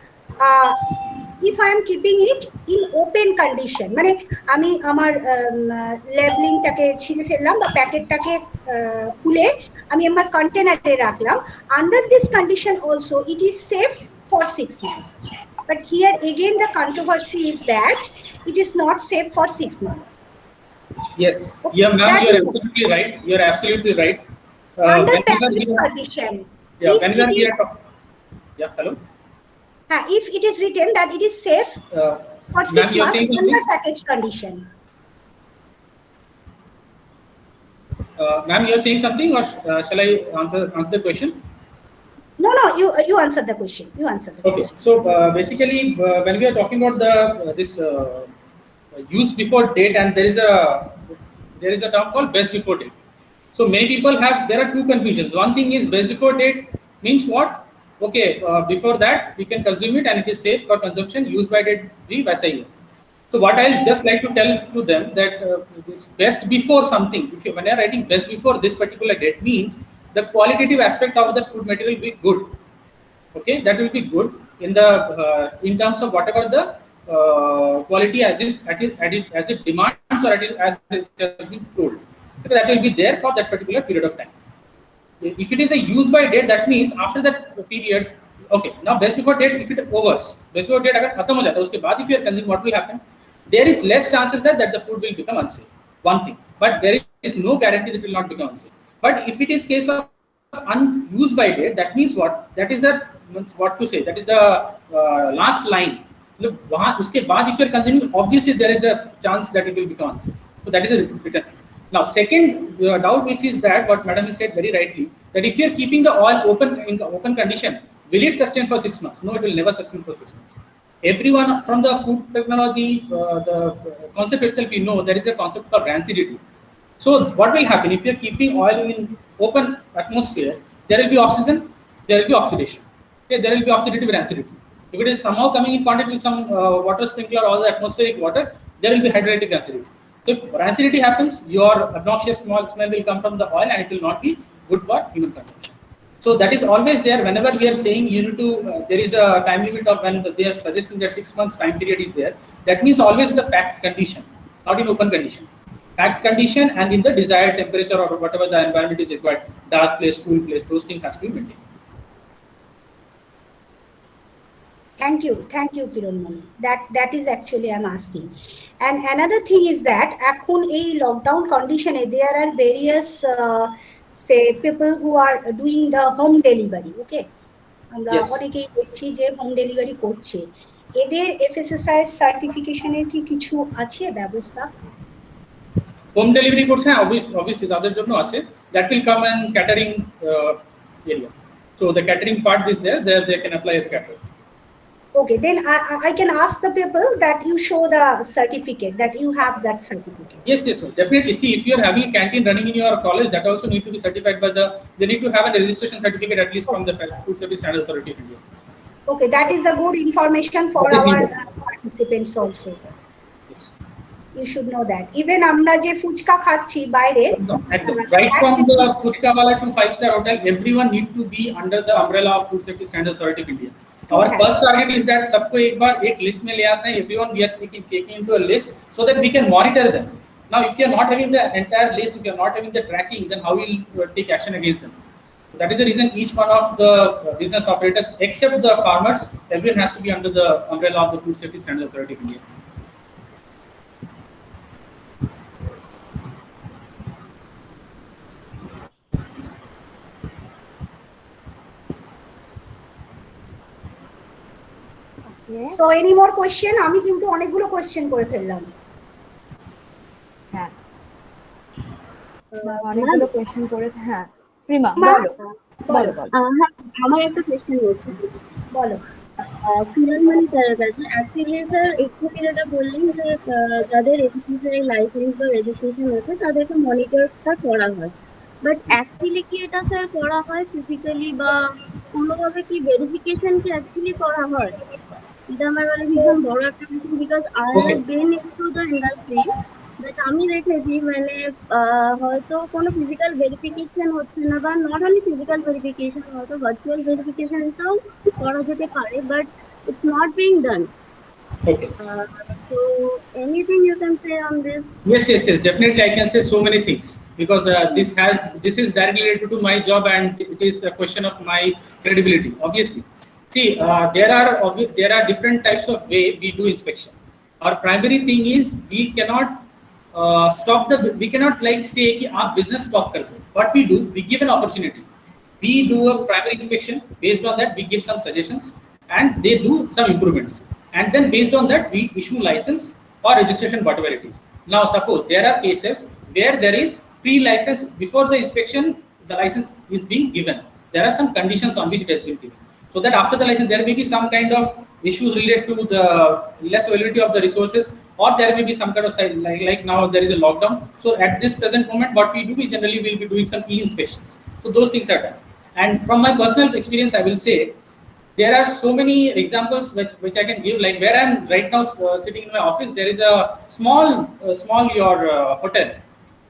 if I am keeping it in open condition, মানে আমি আমার লেবেলিংটাকে ছিঁড়ে ফেললাম বা প্যাকেটটাকে খুলে আমি আমার কন্টেনারে রাখলাম, under this condition also it is safe for 6 months. But here again the controversy is that it is not safe for 6 months. Yes. Yeah, ma'am, you are absolutely right. Under whenever package we are- condition, yeah, if whenever it we is, are yeah, hello. if it is written that it is safe for Ma'am, 6 you are months saying under something? package condition. Ma'am, you are saying something, or shall I answer the question? No, you answer the question. You answer the Okay, question. so basically, when we are talking about the this use before date, and there is a term called best before date. So many people have, there are two confusions. One thing is best before date means what? Okay, before that we can consume it and it is safe for consumption. Use by date भी वैसा ही है. So what I'll just like to tell to them that this best before something. If you, when you are writing best before this particular date, means the qualitative aspect of the food material will be good. Okay, that will be good in the in terms of whatever the quality as it demands, or as it has been told. Okay, that will be there for that particular period of time. If it is a use by date, that means after that period, okay, now best before date, if it overs, best before date अगर खत्म हो जाता है, उसके बाद if you are consuming, what will happen? There is less chances that the food will become unsafe. One thing, but there is no guarantee that it will not become unsafe. But if it is case of unused by date, that means what? That is a, what to say? That is the last line. Look, वहाँ उसके बाद if you are consuming, obviously there is a chance that it will become unsafe. So that is a written thing. Now, second doubt, which is that what Madam has said very rightly, that if you are keeping the oil open in the open condition, will it sustain for 6 months? No, it will never sustain for 6 months. Everyone from the food technology, the concept itself, you know, there is a concept called rancidity. So what will happen if you are keeping oil in open atmosphere? There will be oxygen, there will be oxidation. Okay, there will be oxidative rancidity. If it is somehow coming in contact with some water sprinkler or the atmospheric water, there will be hydrolytic rancidity. So if rancidity happens, your obnoxious small smell will come from the oil and it will not be good for human consumption. So that is always there. Whenever we are saying you need to, there is a time limit of when they are suggesting that 6 months time period is there. That means always the packed condition, not in open condition. Packed condition and in the desired temperature or whatever the environment is required, dark place, cool place, those things has to be maintained. Thank you, Kiranmani. That is actually I'm asking. And another thing is that এখন এই lockdown condition there are various say people who are doing the home delivery. Okay, আমরা Yes. অনেকেই দেখছি যে home delivery করছে, এদের FSSAI সার্টিফিকেশনের কি কিছু আছে ব্যবস্থা? Home delivery করছে, obviously তাদের জন্য আছে. That will come in catering area. So the catering part is there. They can apply as caterer. Okay, then I can ask the people that you show the certificate, that you have that certificate. Yes, definitely. See, if you are having a canteen running in your college, that also need to be certified by the. They need to have a registration certificate at least from the Food Safety Standards Authority of India. Okay, that is a good information for Okay, our good. participants also. Yes. You should know that. Even আমরা যে ফুচকা খাচ্ছি বাইরে, Right from the Fuchka wala to 5-star hotel, everyone need to be under the umbrella of Food Safety Standards Authority of India. Our Okay. first target is that सबको एक बार एक list में ले आते हैं, everyone we are taking into a list so that we can monitor them. Now, if you are not having the entire list, if you are not having the tracking, then how will you take action against them? So that is the reason each one of the business operators, except the farmers, everyone has to be under the umbrella of the Food Safety Standards Authority of India. So any more question? আমি কিন্তু অনেকগুলো question করে ফেললাম। হ্যাঁ, অনেকগুলো question করেছে। হ্যাঁ, Prima মা, বলো বলো বলো। হ্যাঁ, আমার একটা কোয়েশ্চেন রয়েছে বলো। কিরণমণি স্যারের কাছে। অ্যাকচুয়ালি স্যার একটু যেটা বললেন যে যাদের FSSAI লাইসেন্স বা রেজিস্ট্রেশন আছে তাদেরকে মনিটরটা করা হয়, বাট অ্যাকচুয়ালি কি এটা স্যার করা হয় ফিজিক্যালি বা কোনোভাবে কি ভেরিফিকেশন কি অ্যাকচুয়ালি করা হয়? এটা আমার মানে ভীষণ বড় একটা question, because I have been into the industry, but আমি দেখেছি মানে হয়তো কোনো ফিজিক্যাল ভেরিফিকেশন হচ্ছে না, বা নট অনলি ফিজিক্যাল ভেরিফিকেশন, হয়তো ভার্চুয়াল ভেরিফিকেশনটাও করা যেতে পারে, but it's not being done. Okay. So anything you can say on this? Yes, definitely I can say so many things because this is directly related to my job and it is a question of my credibility. Obviously, see, there are different types of way we do inspection. Our primary thing is we cannot we cannot like say कि आप business stop कर दो. what we do, we give an opportunity. We do a primary inspection. Based on that, we give some suggestions, and they do some improvements. And then based on that, we issue license or registration, whatever it is. Now, suppose there are cases where there is pre-license before the inspection, the license is being given. There are some conditions on which it has been given. So that after the license, there may be some kind of issues related to the less availability of the resources, or there may be some kind of side, like now there is a lockdown. So at this present moment, what we do, we generally will be doing some e-inspections. So those things are done. And from my personal experience, I will say there are so many examples which I can give. Like where I am right now sitting in my office, there is a small hotel.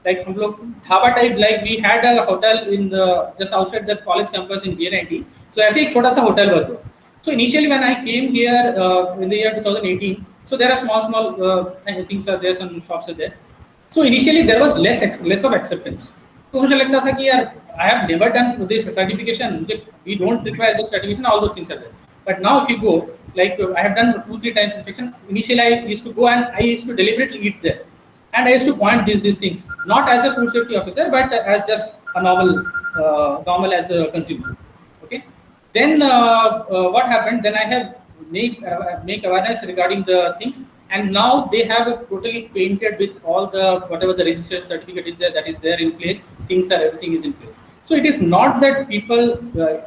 Like हम लोग dhaba type, like we had a hotel in the just outside the college campus in JNIT. So ऐसे एक छोटा सा hotel was there. So initially when I came here in the year 2018, so there are small things are there, some shops are there. So initially there was less of acceptance. तो मुझे लगता था कि यार I have never done this certification. We don't require this certification. All those things are there. But now if you go, like I have done 2-3 times inspection. Initially I used to go and I used to deliberately eat there, and I used to point these things, not as a food safety officer, but as just a normal as a consumer. Okay. Then what happened? Then I have make awareness regarding the things, and now they have totally painted with all the whatever the registration certificate is there, that is there in place. Everything is in place. So it is not that people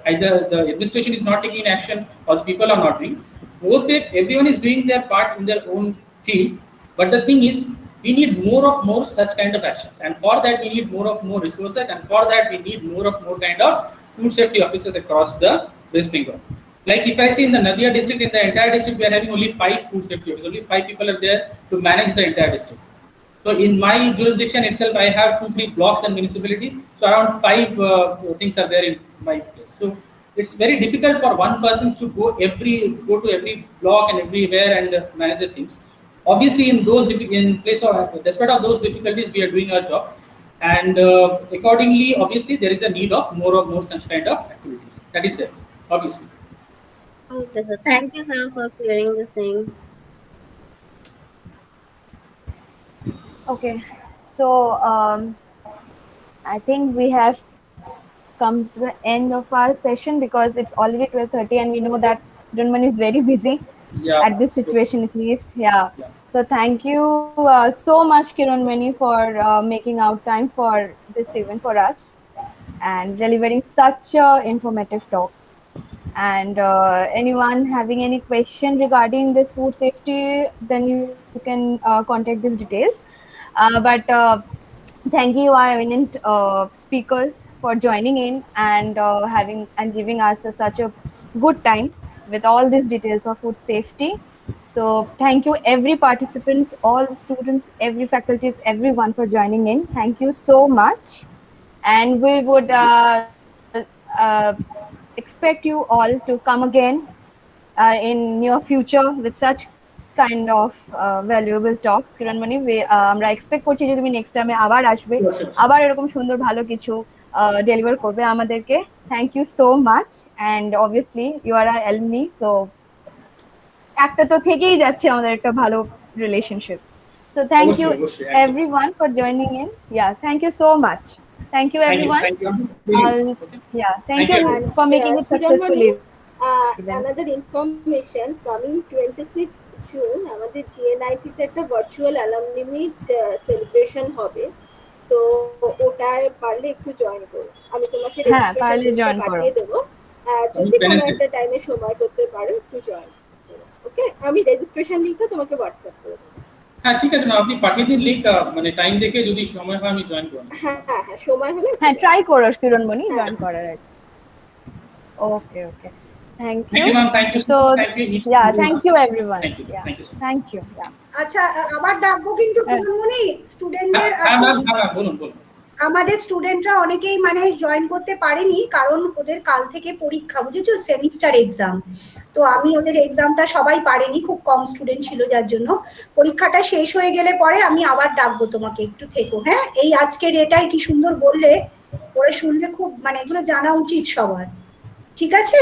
either the administration is not taking action or the people are not doing. Both everyone is doing their part in their own field, but the thing is, we need more such kind of actions, and for that we need more resources, and for that we need more kind of food safety officers across the West Bengal. Like if I see in the Nadia district, in the entire district, we are having only 5 food safety officers. Only 5 people are there to manage the entire district. So in my jurisdiction itself, I have 2-3 blocks and municipalities. So around 5 things are there in my place. So it's very difficult for one person to go to every block and everywhere and manage the things. Obviously, despite of those difficulties, we are doing our job, and accordingly, obviously, there is a need of more such kind of activities. That is there, obviously. Okay, sir. Thank you, sir, for clearing this thing. Okay, so I think we have come to the end of our session because it's already 12:30, and we know that Hiranmani is very busy at this situation, at least. Yeah. So thank you so much, Hiranmani, for making out time for this event for us and delivering such a informative talk. And anyone having any question regarding this food safety, then you can contact these details. But thank you, our eminent speakers, for joining in and giving us such a good time with all these details of food safety. So thank you, every participants, all the students, every faculties, everyone for joining in. Thank you so much, and we would expect you all to come again in near future with such kind of valuable talks. Hiranmani, আমরা expect করছি যে তুমি next টাইমে আবার আসবে, আবার এরকম সুন্দর ভালো কিছু ডেলিভার করবে আমাদেরকে। Thank you so much, and obviously you are a alumni, so একটা তো থেকেই যাচ্ছে আমাদের একটা ভালো relationship. So thank you everyone for joining in. Yeah, thank you so much. Thank you, everyone. Thank you for making it successfully. Another information, coming 26th June, আমাদের GNIT তে একটা ভার্চুয়াল অ্যালামনি মিট সেলিব্রেশন হবে। So ওটায় পারলে একটু join করো। আমি তোমাকে রেজিস্ট্রেশন পাঠিয়ে দেবো। যদি কোনো একটা টাইমে সময় করতে পারো একটু জয়েন করো। ওকে, আমি রেজিস্ট্রেশন লিংকটা তোমাকে হোয়াটসঅ্যাপ করে দেবো। হ্যাঁ, ঠিক আছে, না আপনি পাঠিয়ে দিন লিংক, মানে টাইম দেখে যদি সময় হয় আমি জয়েন করব। হ্যাঁ, সময় হলে ট্রাই করো হিরণমণি জয়েন করার। ওকে, thank you ma'am, thank you so thank you thank you everyone. Thank you. আচ্ছা, আবার ডাকবো কিন্তু হিরণমণি স্টুডেন্টদের। বলুন। আমাদের স্টুডেন্টরা অনেকেই মানে জয়েন করতে পারেনি, কারণ ওদের কাল থেকে পরীক্ষা, বুঝেছো, সেমিস্টার এক্সাম। তো আমি ওদের এক্সামটা সবাই পারেনি, খুব কম স্টুডেন্ট ছিল, যার জন্য পরীক্ষাটা শেষ হয়ে গেলে পরে আমি আবার ডাকবো তোমাকে, একটু থেকো। হ্যাঁ, এই আজকের এটাই কি সুন্দর বললে, ওরা শুনলে খুব, মানে এগুলো জানা উচিত সবার। ঠিক আছে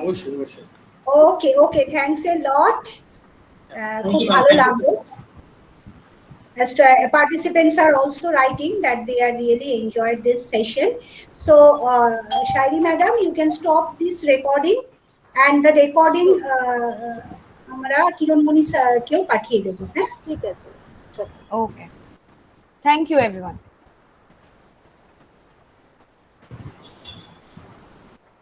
অবশ্যই। ওকে, থ্যাঙ্কস এ লট, খুব ভালো লাগলো। as to, participants are also writing that they are really enjoyed this session. So Shairi madam, you can stop this recording, and the recording আমরা কিরণমণি স্যারকেও পাঠিয়ে দেবো। হ্যাঁ, ঠিক আছে। Okay. Thank you, everyone.